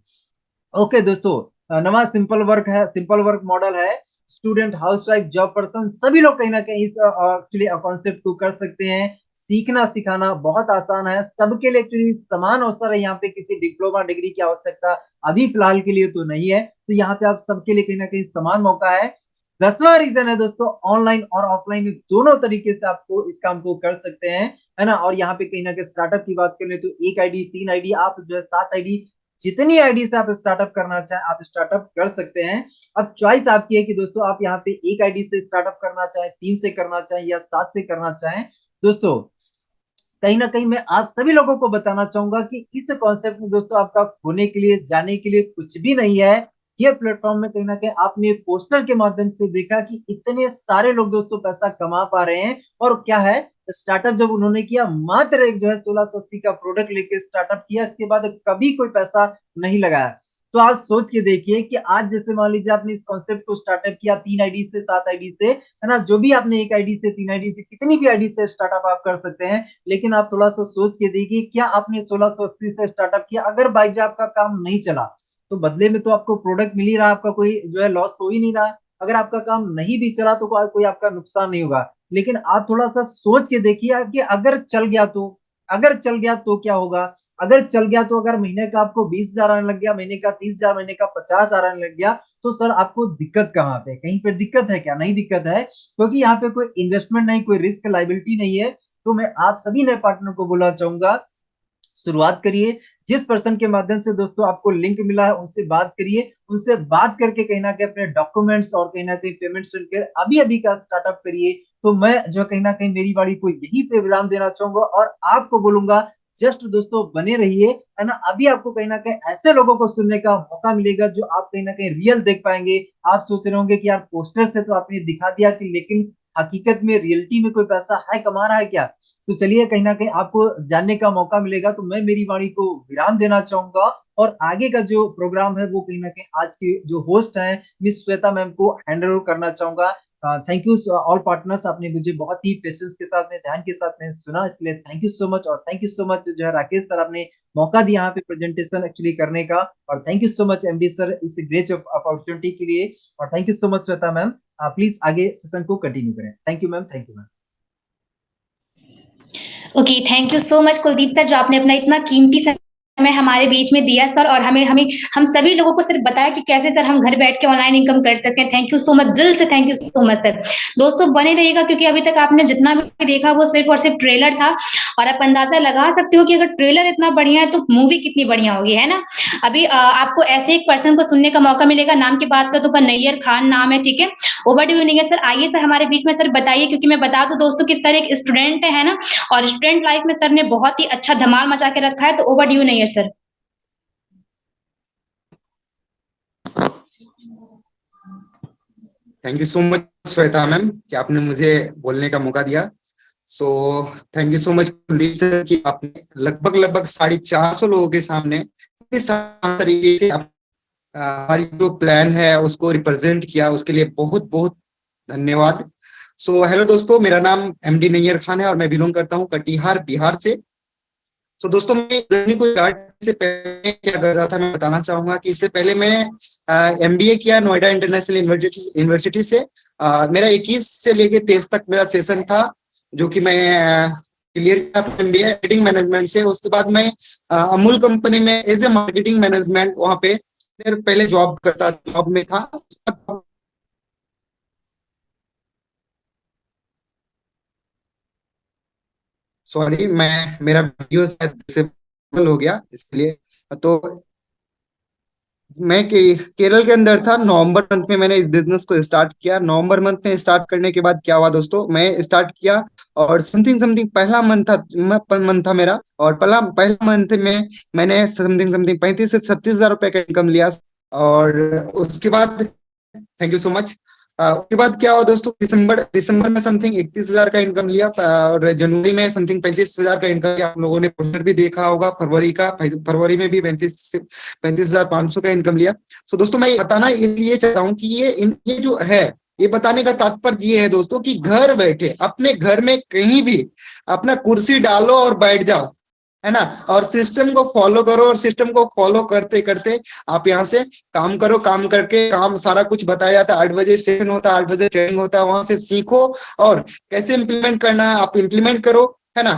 ओके दोस्तों, नवा सिंपल वर्क है, सिंपल वर्क मॉडल है। स्टूडेंट, हाउसवाइफ, जॉब पर्सन, सभी लोग कहीं ना कहीं इस एक्चुअली कॉन्सेप्ट को कर सकते हैं। सीखना सिखाना बहुत आसान है, सबके लिए एक्चुअली समान अवसर है। यहाँ पे किसी डिप्लोमा डिग्री की आवश्यकता अभी फिलहाल के लिए तो नहीं है, तो यहाँ पे आप सबके लिए कहीं ना कहीं समान मौका है। 10वां रीजन है दोस्तों, ऑनलाइन और ऑफलाइन दोनों तरीके से आपको इस काम को कर सकते हैं, है ना। और यहाँ पे कहीं ना कहीं स्टार्टअप की बात करें तो 1 आईडी, 3 आईडी, आप जो है 7 आईडी, जितनी आईडी से आप स्टार्टअप करना चाहें आप स्टार्टअप कर सकते हैं। अब चॉइस आपकी है कि दोस्तों आप यहाँ पे 1 आईडी से स्टार्टअप करना चाहें, 3 से करना चाहें या 7 से करना चाहें। दोस्तों कहीं ना कहीं मैं आप सभी लोगों को बताना चाहूंगा कि इस कॉन्सेप्ट में दोस्तों आपका खोने के लिए, जाने के लिए कुछ भी नहीं है। ये प्लेटफॉर्म में कहीं ना कहीं आपने पोस्टर के माध्यम से देखा कि इतने सारे लोग दोस्तों पैसा कमा पा रहे हैं। और क्या है, स्टार्टअप जब उन्होंने किया, मात्र एक जो है 1680 का प्रोडक्ट लेके स्टार्टअप किया, इसके बाद कभी कोई पैसा नहीं लगाया। तो आप सोच के देखिए कि आज जैसे मान लीजिए आपने इस कॉन्सेप्ट को स्टार्टअप किया 3 आईडी से, 7 आईडी से, है ना, जो भी आपने 1 आईडी से, 3 आईडी से, कितनी भी आईडी से स्टार्टअप आप कर सकते हैं। लेकिन आप थोड़ा सा सोच के देखिए, क्या आपने 1680 से स्टार्टअप किया, अगर बाई जो आपका काम नहीं चला तो बदले में तो आपको प्रोडक्ट मिल ही रहा, आपका कोई जो है लॉस हो ही नहीं रहा। अगर आपका काम नहीं भी चला तो कोई आपका नुकसान नहीं होगा। लेकिन आप थोड़ा सा सोच के देखिए कि अगर चल गया तो, अगर चल गया तो क्या होगा। अगर चल गया तो, अगर महीने का आपको 20,000 आने लग गया, महीने का 30,000, महीने का 50,000 आने लग गया, तो सर आपको दिक्कत कहाँ पे, कहीं पे दिक्कत है क्या? नहीं दिक्कत है, क्योंकि यहाँ पे कोई इन्वेस्टमेंट नहीं, कोई रिस्क लाइबिलिटी नहीं है। तो मैं आप सभी नए पार्टनर को बोलना चाहूंगा, शुरुआत करिए। जिस पर्सन के माध्यम से दोस्तों आपको लिंक मिला है उनसे बात करिए, उनसे बात करके कहीं ना कहीं अपने डॉक्यूमेंट्स और कहीं ना कहीं पेमेंट कर अभी अभी का स्टार्टअप करिए। तो मैं जो कहीं ना कहीं मेरी बाड़ी को यही पे विराम देना चाहूंगा और आपको बोलूंगा, जस्ट दोस्तों बने रहिए, है ना। अभी आपको कहीं ना कहीं ऐसे लोगों को सुनने का मौका मिलेगा जो आप कहीं ना कहीं रियल देख पाएंगे। आप सोच रहे होंगे कि यार पोस्टर से तो आपने दिखा दिया कि, लेकिन हकीकत में रियलिटी में कोई पैसा है, कमा रहा है क्या? तो चलिए कहीं ना कहीं आपको जानने का मौका मिलेगा। तो मैं मेरी वाणी को विराम देना चाहूंगा और आगे का जो प्रोग्राम है वो कहीं ना कहीं आज की जो होस्ट हैं मिस श्वेता मैम को हैंड ओवर करना चाहूंगा। थैंक यू ऑल पार्टनर्स, आपने मुझे बहुत ही पेशेंस के साथ में, ध्यान के साथ में सुना, इसलिए थैंक यू सो मच। और थैंक यू सो मच जो है राकेश सर, आपने मौका दिया यहाँ पे प्रेजेंटेशन एक्चुअली करने का। और thank you so much MD sir इस ग्रेट अपॉर्चुनिटी के लिए। और thank you so much Shweta ma'am, please आगे सेशन को कंटिन्यू करें। Thank you ma'am, thank you ma'am. Okay, thank you so much Kuldeep sir, जो आपने अपना इतना कीमती समय हमारे बीच में दिया सर, और हमें हमें हम सभी लोगों को सर बताया कि कैसे सर हम घर बैठ के ऑनलाइन इनकम कर सकते हैं। थैंक यू सो मच, दिल से thank you so much sir. दोस्तों बने रहिएगा, क्योंकि अभी तक आपने जितना भी देखा वो सिर्फ और सिर्फ ट्रेलर था, और आप अंदाजा लगा सकते हो कि अगर ट्रेलर इतना बढ़िया है तो मूवी कितनी बढ़िया होगी, है ना। अभी आपको ऐसे एक पर्सन को सुनने का मौका मिलेगा, नाम की बात कर तो नैयर खान नाम है, ठीक है। ओवर डू नहीं है सर, आइए सर हमारे बीच में सर बताइए, क्योंकि मैं बता दूं दोस्तों कि सर एक स्टूडेंट है ना, और स्टूडेंट लाइफ में सर ने बहुत ही अच्छा धमाल मचा के रखा है। तो ओवर ड्यू नहीं है sir. Thank you so much Shweta ma'am कि आपने मुझे बोलने का मौका दिया। सो thank you so much Kuldeep sir कि आपने लगभग लगभग 450 लोगों के सामने इस तरीके से हमारी जो प्लान है उसको रिप्रेजेंट किया, उसके लिए बहुत बहुत धन्यवाद। सो हेलो दोस्तों, मेरा नाम एमडी नैयर खान है और मैं बिलोंग करता हूँ कटिहार बिहार से। तो दोस्तों मैं जर्नी को स्टार्ट से पहले क्या कर रहा था मैं बताना चाहूंगा कि इससे पहले मैंने एमबीए किया नोएडा इंटरनेशनल यूनिवर्सिटी से। मेरा 21 से लेके 23 तक मेरा सेशन था, जो कि मैं क्लियर किया एमबीए मार्केटिंग मैनेजमेंट से। उसके बाद मैं अमूल कंपनी में एज ए मार्केटिंग मैनेजमेंट वहां पे पहले जॉब में था। सॉरी, मेरा वीडियो शायद डिसेबल हो गया इसके लिए। तो मैं केरल के अंदर था, नवंबर मंथ में मैंने इस बिजनेस को स्टार्ट किया। नवंबर मंथ में स्टार्ट करने के बाद क्या हुआ दोस्तों, मैं स्टार्ट किया और समथिंग समथिंग पहला मंथ था मेरा, और पहला मंथ में मैंने समथिंग समथिंग 35 से 36 हजार रुपए का इनकम लिया। और उसके बाद थैंक यू सो मच। उसके बाद क्या हुआ दोस्तों, दिसंबर में समथिंग 31 हजार का इनकम लिया, और जनवरी में समथिंग 35 हजार का इनकम लिया। आप लोगों ने पोस्टर भी देखा होगा फरवरी में भी 35,500 का इनकम लिया। सो दोस्तों मैं बताना इसलिए चाहता हूँ कि ये जो है ये बताने का तात्पर्य ये है दोस्तों कि घर बैठे अपने घर में कहीं भी अपना कुर्सी डालो और बैठ जाओ, है ना, और सिस्टम को फॉलो करो, और सिस्टम को फॉलो करते करते आप यहाँ से काम करो, काम करके काम सारा कुछ बताया जाता है। 8 बजे सेशन होता है, 8 बजे ट्रेनिंग होता है, वहां से सीखो और कैसे इंप्लीमेंट करना है आप इंप्लीमेंट करो, है ना,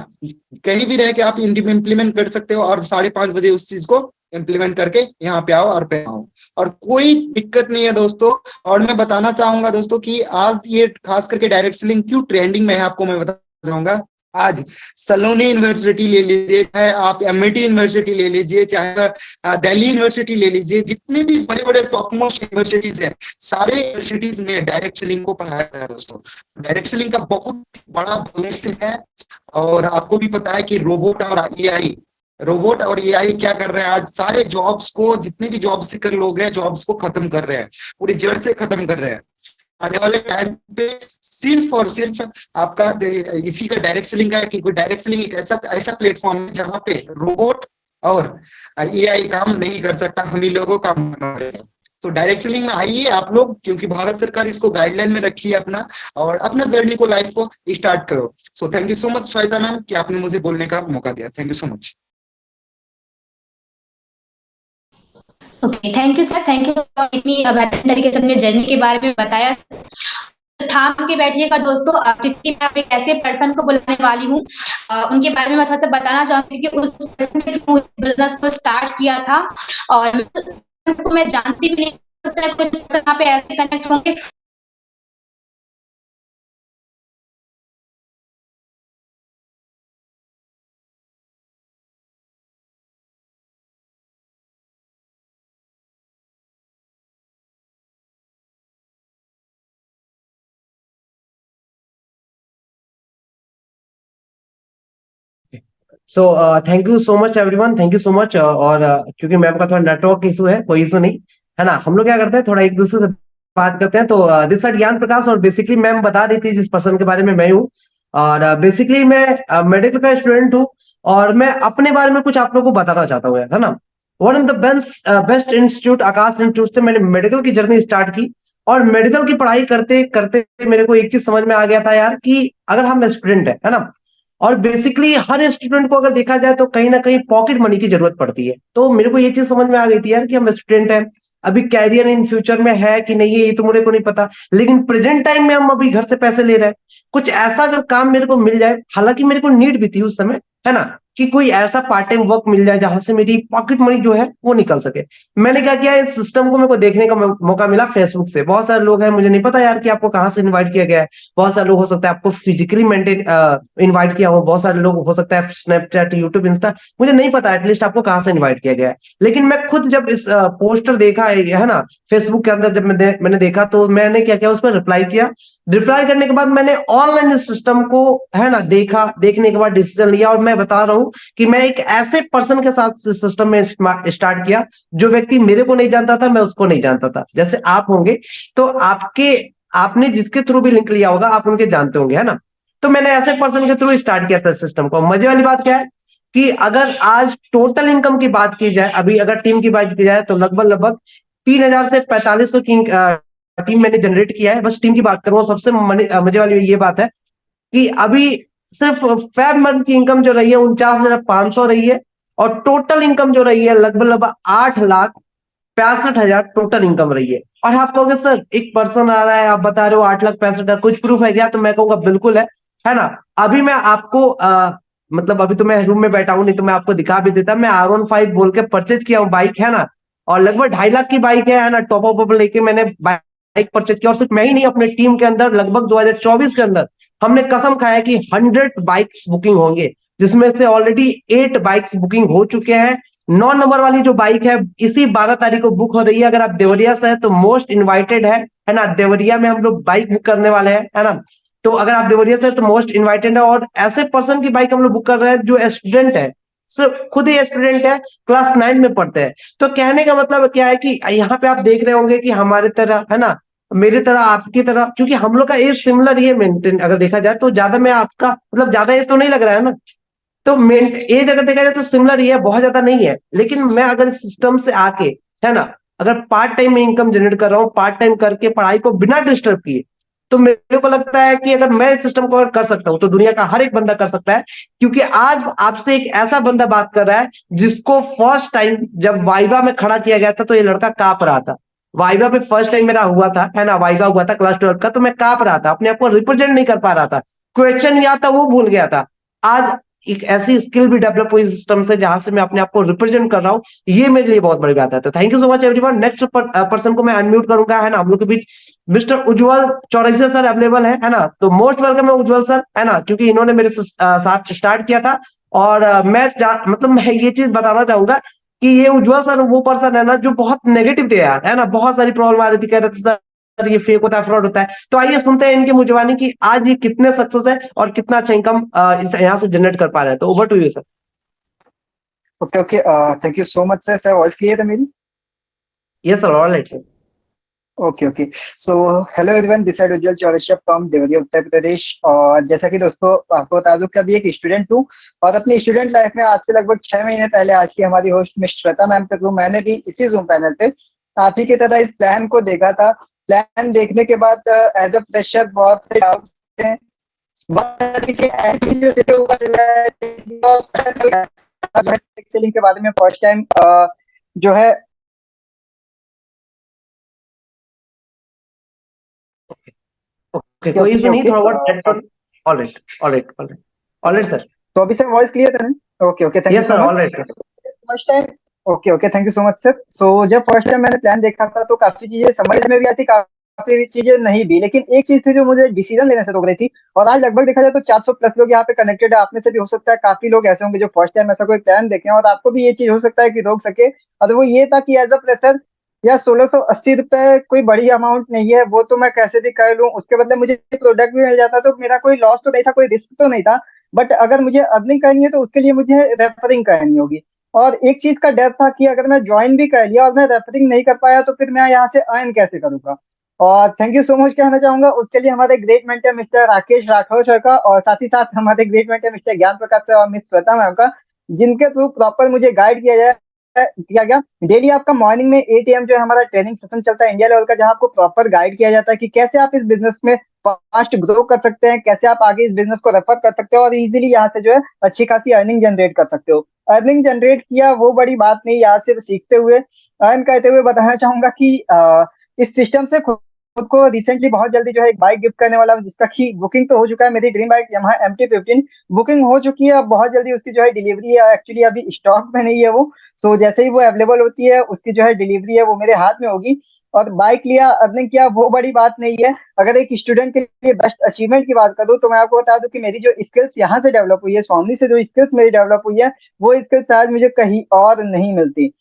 कहीं भी रह के आप इंप्लीमेंट कर सकते हो, और 5:30 बजे उस चीज को इंप्लीमेंट करके यहाँ पे आओ और पे आओ, और कोई दिक्कत नहीं है दोस्तों। और मैं बताना चाहूंगा दोस्तों कि आज ये खास करके डायरेक्ट सेलिंग क्यों ट्रेंडिंग में है, आपको मैं बता चाहूंगा। आज सलोनी यूनिवर्सिटी ले लीजिए, चाहे आप एमआईटी यूनिवर्सिटी ले लीजिए, चाहे दिल्ली यूनिवर्सिटी ले लीजिए, जितने भी बड़े बड़े टॉप मोस्ट यूनिवर्सिटीज हैं, सारे यूनिवर्सिटीज में डायरेक्ट सेलिंग को पढ़ाया जाता है दोस्तों। डायरेक्ट सेलिंग का बहुत बड़ा भविष्य है। और आपको भी पता है कि रोबोट और एआई क्या कर रहे हैं, आज सारे जॉब्स को, जितने भी जॉब सीकर लोग हैं, जॉब्स को खत्म कर रहे हैं, पूरी जड़ से खत्म कर रहे हैं। आने वाले टाइम पे सिर्फ और सिर्फ आपका इसी का डायरेक्ट सेलिंग का, कि डायरेक्ट सेलिंग एक ऐसा प्लेटफॉर्म है जहां पे रोबोट और एआई काम नहीं कर सकता, हम ही लोगों को काम करना पड़ेगा। तो डायरेक्ट सेलिंग में आइए आप लोग, क्योंकि भारत सरकार इसको गाइडलाइन में रखी है अपना, और अपना जर्नी को, लाइफ को स्टार्ट करो। सो thank you so much Shweta ma'am कि आपने मुझे बोलने का मौका दिया। Thank you so much. Okay, thank you sir, thank you इतनी बेहतरीन तरीके से अपने जर्नी के बारे में बताया। थाम के बैठिएगा दोस्तों, क्योंकि मैं अब एक ऐसे पर्सन को बुलाने वाली हूँ, उनके बारे में मैं थोड़ा सा बताना चाहूंगी कि उस पर्सन के थ्रू बिजनेस को स्टार्ट किया था, और को मैं जानती भी नहीं, कुछ यहाँ पे ऐसे कनेक्ट होंगे। सो thank you so much everyone, thank you so much. और क्योंकि मैम का थोड़ा नेटवर्क इशू है, कोई इशू नहीं है ना, हम लोग क्या करते हैं थोड़ा एक दूसरे से बात करते हैं। तो दिस इज ज्ञान प्रकाश, और बेसिकली मैम बता रही थी जिस पर्सन के बारे में मैं हूँ, और बेसिकली मैं मेडिकल का स्टूडेंट हूँ, और मैं अपने बारे में कुछ आप लोगों को बताना चाहता हूँ, है ना। One of the best institute Akash institute से मैंने मेडिकल की जर्नी स्टार्ट की, और मेडिकल की पढ़ाई करते करते मेरे को एक चीज समझ में आ गया था यार, कि अगर हम स्टूडेंट है ना, और बेसिकली हर स्टूडेंट को अगर देखा जाए तो कहीं ना कहीं पॉकेट मनी की जरूरत पड़ती है। तो मेरे को ये चीज समझ में आ गई थी यार कि हम स्टूडेंट हैं, अभी कैरियर इन फ्यूचर में है कि नहीं है ये तो मेरे को नहीं पता, लेकिन प्रेजेंट टाइम में हम अभी घर से पैसे ले रहे हैं। कुछ ऐसा अगर काम मेरे को मिल जाए, हालांकि मेरे को नीड भी थी उस समय, है ना, कि कोई ऐसा पार्ट टाइम वर्क मिल जाए जहां से मेरी पॉकेट मनी जो है वो निकल सके। मैंने क्या किया, इस सिस्टम को मेरे को देखने का मौका मिला फेसबुक से। बहुत सारे लोग हैं, मुझे नहीं पता यार कि आपको कहाँ से इनवाइट किया गया है। बहुत सारे लोग हो सकता है आपको फिजिकली मेंटेन इनवाइट किया हो, बहुत सारे लोग हो सकता है स्नैपचैट, यूट्यूब, इंस्टा, मुझे नहीं पता एटलीस्ट आपको कहाँ से इनवाइट किया गया है। लेकिन मैं खुद जब इस पोस्टर देखा है ना फेसबुक के अंदर, जब मैंने देखा तो मैंने क्या किया, उस पर रिप्लाई किया। रिप्लाई करने के बाद मैंने ऑनलाइन इस सिस्टम को, है ना, देखा, देखने के बाद डिसीजन लिया। और मैं बता रहा हूँ कि मैं एक ऐसे पर्सन के साथ सिस्टम में स्टार्ट किया, जो व्यक्ति मेरे को नहीं जानता था, मैं उसको नहीं जानता था। जैसे आप होंगे तो आपने जिसके थ्रू भी लिंक लिया होगा आप उनके जानते होंगे, है ना। तो मैंने ऐसे पर्सन के थ्रू स्टार्ट किया था सिस्टम को। मजे वाली बात क्या है कि अगर आज टोटल इनकम की बात की जाए, अभी अगर टीम की बात की जाए, तो लगभग लगभग 3,000 से 4500 की टीम मैंने जनरेट किया है। बस टीम की बात करूँ, सबसे मजे वाली ये बात है कि अभी सिर्फ फेब मंथ की इनकम जो रही है 49,500 रही है, और टोटल इनकम जो रही है लगभग लगभग 8,65,000 टोटल इनकम रही है। और आप कहोगे सर एक पर्सन आ रहा है, आप बता रहे हो 8,65,000, कुछ प्रूफ है क्या? तो मैं कहूंगा बिल्कुल है ना। अभी मैं आपको मतलब अभी तो मैं रूम में बैठा हूं, नहीं तो मैं आपको दिखा भी देता। मैं R15 बोल के परचेज किया हूँ बाइक, है ना, और लगभग 2.5 लाख की बाइक है ना, टॉप अप लेके मैंने बाइक परचेज किया। और सिर्फ मैं ही नहीं, अपने टीम के अंदर लगभग 2024 के अंदर हमने कसम खाया कि 100 बाइक्स बुकिंग होंगे, जिसमें से ऑलरेडी 8 बाइक्स बुकिंग हो चुके हैं। 9 नंबर वाली जो बाइक है इसी 12 तारीख को बुक हो रही है। अगर आप देवरिया से है तो मोस्ट इनवाइटेड है ना। देवरिया में हम लोग बाइक बुक करने वाले हैं, है ना। तो अगर आप देवरिया से है तो मोस्ट इनवाइटेड है। और ऐसे पर्सन की बाइक हम लोग बुक कर रहे हैं जो स्टूडेंट है, सिर्फ खुद ही स्टूडेंट है, क्लास 9 में पढ़ते हैं। तो कहने का मतलब क्या है कि यहाँ पे आप देख रहे होंगे कि हमारे तरह, है ना, मेरी तरह, आपकी तरह, क्योंकि हम लोग का एज सिमिलर ही है मेंटेन, अगर देखा जाए तो ज्यादा मैं आपका मतलब ज्यादा एज तो नहीं लग रहा है ना। तो एज अगर देखा जाए तो सिमिलर ही है, बहुत ज्यादा नहीं है। लेकिन मैं अगर सिस्टम से आके, है ना, अगर पार्ट टाइम में इनकम जनरेट कर रहा हूँ, पार्ट टाइम करके पढ़ाई को बिना डिस्टर्ब किए, तो मेरे को लगता है कि अगर मैं इस सिस्टम को कर सकता हूं तो दुनिया का हर एक बंदा कर सकता है। क्योंकि आज आपसे एक ऐसा बंदा बात कर रहा है जिसको फर्स्ट टाइम जब वाइवा में खड़ा किया गया था तो ये लड़का कांप रहा था। वाइवा पे फर्स्ट टाइम मेरा हुआ था, है ना, वाइवा हुआ था क्लास 12 का, तो मैं कांप रहा था, अपने आप को रिप्रेजेंट नहीं कर पा रहा था, क्वेश्चन याद था वो भूल गया था। आज एक ऐसी स्किल भी डेवलप हुई सिस्टम से जहां से मैं अपने आप को रिप्रेजेंट कर रहा हूँ, ये मेरे लिए बहुत बड़ी बात है। तो thank you so much everyone. Next person को मैं अनम्यूट करूंगा, है ना, हम लोग के बीच मिस्टर उज्जवल चौरसिया सर अवेलेबल है ना, तो मोस्ट वेलकम है उज्जवल सर, है ना, क्योंकि इन्होंने मेरे साथ स्टार्ट किया था। और मतलब मैं ये चीज बताना चाहूंगा कि ये उज्जवल सर वो पर्सन है ना जो बहुत नेगेटिव थे यार, है ना, बहुत सारी प्रॉब्लम आ रही थी, कह रहे थे सर ये फेक होता है, फ्रॉड होता है। तो आइए सुनते हैं इनकी मुंजवानी की आज ये कितने सक्सेस है और कितना अच्छा इनकम इस यहाँ से जनरेट कर पा रहे हैं। तो over to you sir. Okay okay, thank you so much sir. Voice clear है मेरी? Yes sir, alright sir. Okay okay. So hello everyone, this side Ujjwal Chaurasia from Deoria Uttar Pradesh. और जैसा कि दोस्तों आपको बता दूं कि अभी एक स्टूडेंट हूँ और अपनी स्टूडेंट लाइफ में आज से लगभग 6 महीने पहले आज की हमारी होस्ट मिस श्वेता मैम तक मैंने भी इसी जूम पैनल पे आप ही की तरह इस प्लान को देखा था। प्लान देखने के बाद एज अ फ्रेशर बहुत से डाउट्स थे, बहुत सारी चीजें ऐसी जो सिर्फ ऊपर से सेलिंग के बारे में फर्स्ट टाइम जो है ओके, कोई ओके इशू नहीं, ओके। थोड़ा बहुत network. Alright alright alright alright sir. तो अभी सर वॉइस क्लियर है? Okay okay, thank you yes so sir, much. Alright sir. First time okay okay, thank you so much sir. So जब first time मैंने plan देखा था तो काफी चीजें समझ में भी आई थी, काफी चीजें नहीं भी, लेकिन एक चीज थी जो मुझे डिसीजन लेने से रोक रही थी। और आज लगभग देखा जाए तो 400 प्लस लोग यहाँ पे कनेक्टेड है। आप में से भी हो सकता है काफी लोग ऐसे होंगे जो फर्स्ट टाइम ऐसा कोई प्लान देखें, और आपको भी ये चीज हो सकता है कि रोक सके। और वो ये था कि एज अ प्रेशर या 1680 रुपए कोई बड़ी अमाउंट नहीं है, वो तो मैं कैसे भी कर लूँ, उसके बदले मुझे प्रोडक्ट भी मिल जाता तो मेरा कोई लॉस तो नहीं था, कोई रिस्क तो नहीं था। बट अगर मुझे अर्निंग करनी है तो उसके लिए मुझे रेफरिंग करनी होगी। और एक चीज का डर था कि अगर मैं ज्वाइन भी कर लिया और मैं रेफरिंग नहीं कर पाया तो फिर मैं यहाँ से अर्न कैसे करूंगा। और थैंक यू सो मच कहना चाहूंगा उसके लिए हमारे great mentor mister Rakesh Rathore sir का, और साथ ही साथ हमारे ग्रेट मेंटर मिस्टर ज्ञान प्रकाश सर और मिस श्वेता मैम का, जिनके थ्रू प्रॉपर मुझे गाइड किया गया। डेली आपका मॉर्निंग में 8 AM जो है हमारा ट्रेनिंग सेशन चलता है इंडिया लेवल का, जहाँ आपको प्रॉपर गाइड किया जाता है कि कैसे आप इस बिजनेस में फास्ट ग्रो कर सकते हैं, कैसे आप आगे इस बिजनेस को रेफर कर सकते हो और इजीली यहाँ से जो है अच्छी खासी अर्निंग जनरेट कर सकते हो। अर्निंग जनरेट किया वो बड़ी बात नहीं, यहाँ सिर्फ सीखते हुए अर्न करते हुए बताना चाहूंगा कि इस सिस्टम से खुद को रिसेंटली बहुत जल्दी जो है एक बाइक गिफ्ट करने वाला हूं, जिसका की बुकिंग तो हो चुका है। मेरी dream bike Yamaha MT-15 booking हो चुकी है, अब बहुत जल्दी उसकी जो है डिलीवरी है। एक्चुअली अभी स्टॉक में नहीं है वो, सो जैसे ही वो अवेलेबल होती है उसकी जो है डिलीवरी है वो मेरे हाथ में होगी। और बाइक लिया, अर्निंग किया, वो बड़ी बात नहीं है। अगर एक स्टूडेंट के लिए बेस्ट अचीवमेंट की बात करूँ तो मैं आपको बता दूं कि मेरी जो स्किल्स यहाँ से डेवलप हुई है, स्वामी से जो स्किल्स मेरी डेवलप हुई है, वो स्किल्स आज मुझे कहीं और नहीं मिलती।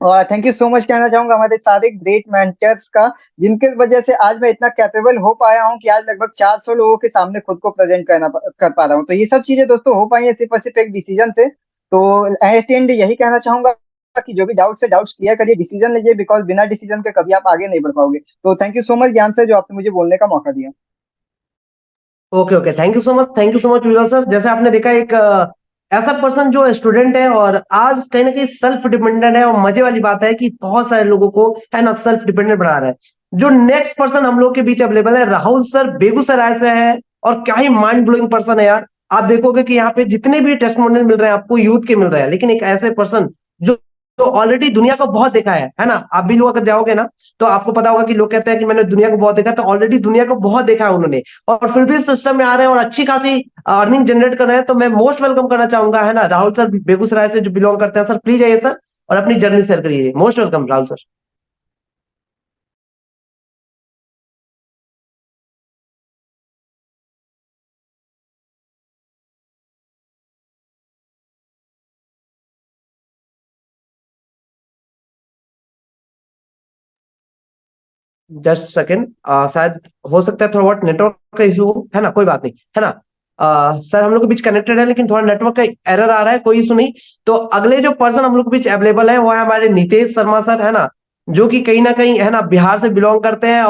और थैंक यू सो मच कहना चाहूंगा हमारे सारे ग्रेट मेंटर्स का, जिनके वजह से आज मैं इतना कैपेबल हो पाया हूँ कि आज लगभग 400 लोगों के सामने खुद को प्रेजेंट कर पा रहा हूँ। तो ये सब चीजें दोस्तों हो पाई है सिर्फ और सिर्फ एक डिसीजन से। तो एट एंड यही कहना चाहूंगा कि जो भी डाउट्स है डाउट्स क्लियर करिए, डिसीजन लीजिए, बिकॉज बिना डिसीजन के कभी आप आगे नहीं बढ़ पाओगे। तो थैंक यू सो मच ज्ञान सर, जो आपने मुझे बोलने का मौका दिया। Okay okay, thank you so much, thank you so much Vijay sir. जैसे आपने देखा एक ऐसा पर्सन जो स्टूडेंट है और आज कहीं ना कहीं सेल्फ डिपेंडेंट है, और मजे वाली बात है कि बहुत सारे लोगों को, है ना, सेल्फ डिपेंडेंट बना रहा है। जो नेक्स्ट पर्सन हम लोग के बीच अवेलेबल है, राहुल सर बेगूसराय से है, और क्या ही माइंड ब्लोइंग पर्सन है यार। आप देखोगे कि यहाँ पे जितने भी टेस्टिमोनियल मिल रहे हैं आपको यूथ के मिल रहे हैं, लेकिन एक ऐसे पर्सन जो तो ऑलरेडी दुनिया को बहुत देखा है ना। आप भी लोग अगर जाओगे ना तो आपको पता होगा कि लोग कहते हैं कि मैंने दुनिया को बहुत देखा, तो ऑलरेडी दुनिया को बहुत देखा है उन्होंने, और फिर भी सिस्टम में आ रहे हैं और अच्छी खासी अर्निंग जनरेट कर रहे हैं। तो मैं मोस्ट वेलकम करना चाहूंगा, है ना, राहुल सर बेगूसराय से जो बिलोंग करते हैं। सर प्लीज आइए सर और अपनी जर्नी शेयर करिए। Most welcome Rahul sir. Just second, शायद हो सकता है थोड़ा बहुत नेटवर्क का इशू हो, है ना, कोई बात नहीं, है ना। सर हम लोग के बीच कनेक्टेड है लेकिन थोड़ा नेटवर्क का एरर आ रहा है, कोई इशू नहीं। तो अगले जो पर्सन हम लोग के बीच अवेलेबल है वो है हमारे नितेश शर्मा सर, है ना, जो कि कहीं ना कहीं, है ना, बिहार से बिलोंग करते हैं,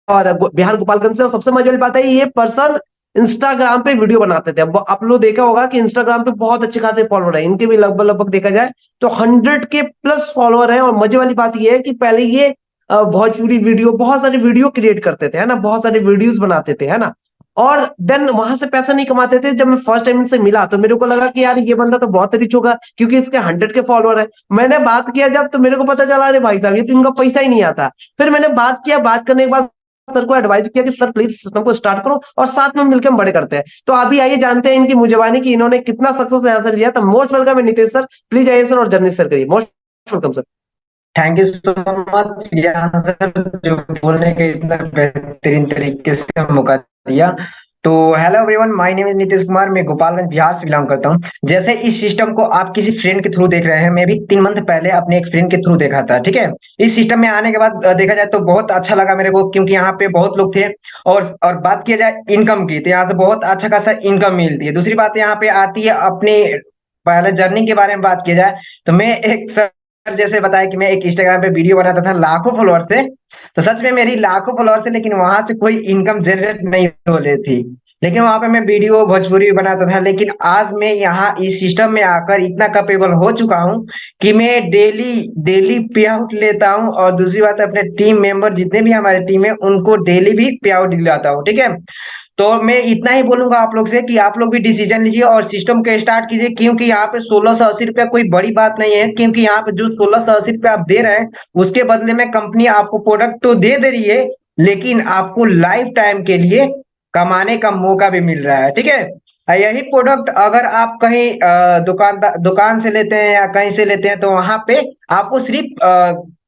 और बिहार गोपालगंज से। और सबसे मजे वाली बात है ये पर्सन इंस्टाग्राम पे वीडियो बनाते थे। अब आप लोग देखा होगा कि इंस्टाग्राम पे बहुत अच्छे खासे फॉलोअर है, इनके भी लगभग लगभग देखा जाए तो 100 के प्लस फॉलोअर है। और मजे वाली बात ये है कि पहले ये भोजपुरी वीडियो, बहुत सारे वीडियो क्रिएट करते थे, है ना, बहुत सारे वीडियोस बनाते थे, है ना। और देन वहां से पैसा नहीं कमाते थे। जब मैं फर्स्ट टाइम इनसे मिला तो मेरे को लगा कि यार ये बंदा तो बहुत रिच होगा, क्योंकि इसके 100 के फॉलोअर है। मैंने बात किया जब, तो मेरे को पता चला अरे भाई साहब ये तो इनका पैसा ही नहीं आता। फिर मैंने बात किया, बात करने के बाद सर को एडवाइस किया कि सर प्लीज सिस्टम को स्टार्ट करो और साथ में मिलकर हम बड़े करते हैं। तो अभी आइए जानते हैं इनकी मुजबानी की इन्होंने कितना सक्सेस यहाँ से लिया। तो मोस्ट वेलकम है नितेश सर, प्लीज आइए सर और जर्नी सर करिए। Most welcome sir. Thank you so much यहाँ सर, जो बोलने के इतना बेहतरीन तरीके से मौका दिया। तो hello everyone, my name is Nitish Kumar, मैं गोपालगंज बिहार से बिलोंग करता हूँ। जैसे इस सिस्टम को आप किसी फ्रेंड के थ्रू देख रहे हैं, मैं भी 3 मंथ पहले अपने एक फ्रेंड के थ्रू देखा था, ठीक है। इस सिस्टम में आने के बाद देखा जाए तो बहुत अच्छा लगा मेरे को, क्योंकि यहाँ पे बहुत लोग थे। और बात किया जाए इनकम की, तो यहाँ से बहुत अच्छा खासा इनकम मिलती है। दूसरी बात यहाँ पे आती है अपनी पहले जर्नी के बारे में बात किया जाए तो मैं एक सर जैसे बताया कि मैं एक इंस्टाग्राम पे वीडियो बनाता था लाखों फॉलोअर से। तो सच में मेरी लाखों फॉलोअर से, लेकिन वहां से कोई इनकम जनरेट नहीं हो रही थी। लेकिन वहां पे मैं वीडियो भोजपुरी बनाता था। लेकिन आज मैं यहाँ इस सिस्टम में आकर इतना कैपेबल हो चुका हूँ कि मैं डेली डेली पे आउट लेता हूँ। और दूसरी बात, अपने टीम मेंबर जितने भी हमारे टीम है उनको डेली भी पे आउट दिलाता हूँ, ठीक है। तो मैं इतना ही बोलूंगा आप लोग से कि आप लोग भी डिसीजन लीजिए और सिस्टम को स्टार्ट कीजिए, क्योंकि यहाँ पे 1680 रुपया कोई बड़ी बात नहीं है। क्योंकि यहाँ पे जो 1680 रुपया आप दे रहे हैं, उसके बदले में कंपनी आपको प्रोडक्ट तो दे रही है, लेकिन आपको लाइफ टाइम के लिए कमाने का मौका भी मिल रहा है, ठीक है। यही प्रोडक्ट अगर आप कहीं दुकान से लेते हैं या कहीं से लेते हैं, तो वहां पे आपको सिर्फ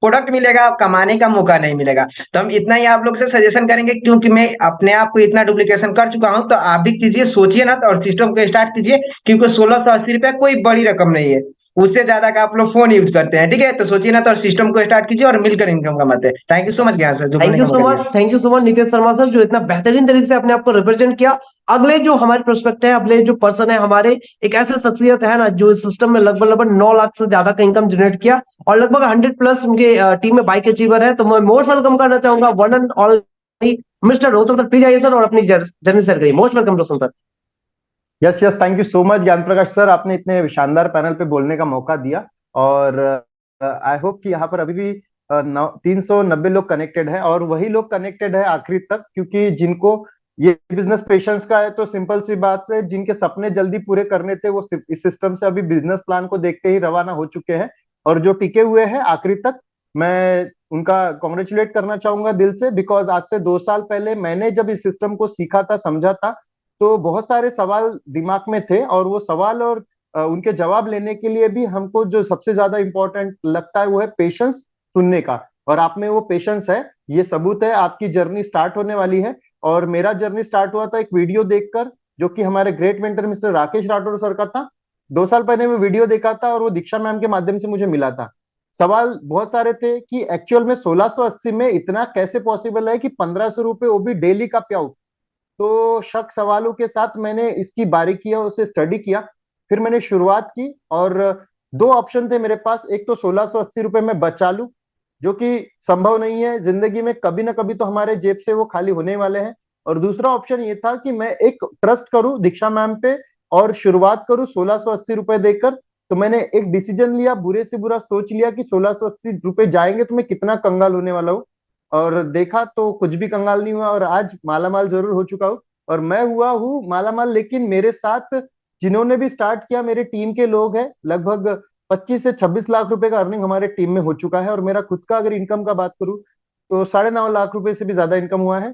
प्रोडक्ट मिलेगा, कमाने का मौका नहीं मिलेगा। तो हम इतना ही आप लोग से सजेशन करेंगे, क्योंकि मैं अपने आप को इतना डुप्लीकेशन कर चुका हूं। तो आप भी कीजिए, सोचिए ना, और सिस्टम को स्टार्ट कीजिए, क्योंकि 1680 रुपया कोई बड़ी रकम नहीं है। उससे ज्यादा का आप लोग फोन यूज करते हैं, ठीक है। तो सोचिए ना, तो सिस्टम को स्टार्ट कीजिए और मिलकर इनकम कमाते हैं। थैंक यू सो मच ज्ञान सर, जो थैंक बोलने यू का सो मौका मच, दिया। Thank you so much Nitesh Sharma sir, जो इतना बेहतरीन तरीके से अपने आप को रिप्रेजेंट किया। अगले जो हमारे प्रोस्पेक्ट है, अगले जो पर्सन है हमारे, एक ऐसे शख्सियत है ना जो इस सिस्टम में लगभग लगभग 9 लाख से ज्यादा का इनकम जनरेट किया और लगभग 100 प्लस उनके टीम में बाइक अचीवर है। तो मैं मोस्ट वेलकम करना चाहूंगा one and all mister Roshan sir, please आइए सर और अपनी जर्नी शेयर करिए। Most welcome Roshan sir. Yes yes, thank you so much ज्ञान प्रकाश सर, आपने इतने शानदार पैनल पे बोलने का मौका दिया। और आई होप कि यहाँ पर अभी भी 390 लोग कनेक्टेड है, और वही लोग कनेक्टेड है आखिरी तक, क्योंकि जिनको ये बिजनेस पेशेंस का है, तो सिंपल सी बात है, जिनके सपने जल्दी पूरे करने थे वो इस सिस्टम से अभी बिजनेस प्लान को देखते ही रवाना हो चुके हैं। और जो टिके हुए हैं आखिरी तक, मैं उनका कॉन्ग्रेचुलेट करना चाहूंगा दिल से, बिकॉज आज से 2 साल पहले मैंने जब इस सिस्टम को सीखा था, समझा था, तो बहुत सारे सवाल दिमाग में थे, और वो सवाल और उनके जवाब लेने के लिए भी हमको जो सबसे ज्यादा इंपॉर्टेंट लगता है वो है पेशेंस सुनने का। और आप में वो पेशेंस है, ये सबूत है। आपकी जर्नी स्टार्ट होने वाली है। और मेरा जर्नी स्टार्ट हुआ था एक वीडियो देखकर, जो कि हमारे great mentor mister Rakesh Rathore sir का था। 2 साल पहले मैं वीडियो देखा था, और वो दीक्षा मैम के माध्यम से मुझे मिला था। सवाल बहुत सारे थे कि एक्चुअल में 1680 में इतना कैसे पॉसिबल है कि 1500 रुपये वो भी डेली का प्याउ। तो शक सवालों के साथ मैंने इसकी बारीकियों से स्टडी किया। फिर मैंने शुरुआत की, और 2 ऑप्शन थे मेरे पास। एक तो 1680 रुपये में बचा लूं, जो कि संभव नहीं है, जिंदगी में कभी ना कभी तो हमारे जेब से वो खाली होने वाले हैं। और दूसरा ऑप्शन ये था कि मैं एक ट्रस्ट करूं दीक्षा मैम पे, और शुरुआत करूं 1680 रुपये देकर। तो मैंने एक डिसीजन लिया, बुरे से बुरा सोच लिया कि 1680 रुपये जाएंगे तो मैं कितना कंगाल होने वाला हूँ। और देखा तो कुछ भी कंगाल नहीं हुआ, और आज मालामाल जरूर हो चुका हूँ। और मैं हुआ हूँ मालामाल, लेकिन मेरे साथ जिन्होंने भी स्टार्ट किया, मेरे टीम के लोग हैं। लगभग 25 से 26 लाख रुपए का अर्निंग हमारे टीम में हो चुका है। और मेरा खुद का अगर इनकम का बात करूं, तो 9.5 लाख रुपए से भी ज्यादा इनकम हुआ है।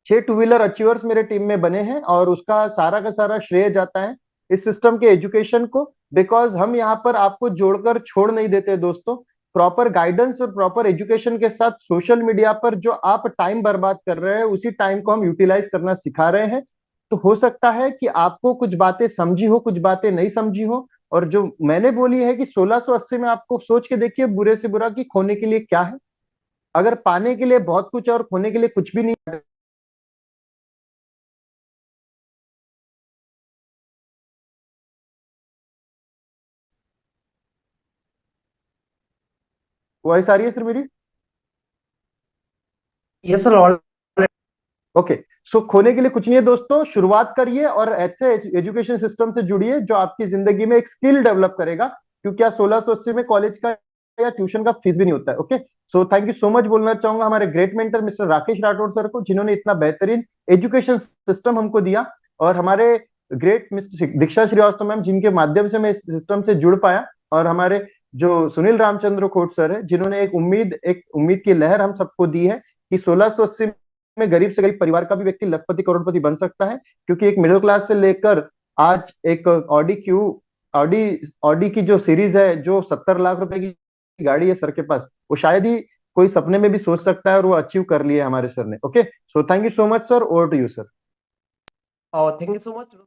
6 टू व्हीलर अचीवर्स मेरे टीम में बने हैं, और उसका सारा का सारा श्रेय जाता है इस सिस्टम के एजुकेशन को। बिकॉज हम यहाँ पर आपको जोड़कर छोड़ नहीं देते दोस्तों। प्रॉपर गाइडेंस और प्रॉपर एजुकेशन के साथ सोशल मीडिया पर जो आप टाइम बर्बाद कर रहे हैं, उसी टाइम को हम यूटिलाइज करना सिखा रहे हैं। तो हो सकता है कि आपको कुछ बातें समझी हो, कुछ बातें नहीं समझी हो। और जो मैंने बोली है कि 1680 में आपको सोच के देखिए बुरे से बुरा कि खोने के लिए क्या है। अगर पाने के लिए बहुत कुछ है और खोने के लिए कुछ भी नहीं है, वॉइस आ रही है सर मेरी? ये सर ऑल ओके, सो खोने के लिए कुछ नहीं है दोस्तों, शुरुआत करिए और ऐसे एजुकेशन सिस्टम से जुड़िए जो आपकी जिंदगी में एक स्किल डेवलप करेगा, क्योंकि आज 1680 में कॉलेज का या ट्यूशन का फीस भी नहीं होता है। Okay, so thank you so much बोलना चाहूंगा हमारे great mentor mister Rakesh Rathore sir को, जिन्होंने इतना बेहतरीन एजुकेशन सिस्टम हमको दिया, और हमारे ग्रेट मिस्टर दीक्षा श्रीवास्तव मैम, जिनके माध्यम से मैं इस सिस्टम से जुड़ पाया, और हमारे जो सुनील रामचंद्र खोट सर है, जिन्होंने एक उम्मीद की लहर हम सबको दी है कि 1680 में गरीब से गरीब परिवार का भी व्यक्ति लखपति करोड़पति बन सकता है, क्योंकि एक मिडिल क्लास से लेकर आज एक ऑडी की जो सीरीज है, जो 70 लाख रुपए की गाड़ी है सर के पास, वो शायद ही कोई सपने में भी सोच सकता है, और वो अचीव कर लिया हमारे सर ने। Okay, so thank you so much sir, over to you sir. और थैंक यू सो मच।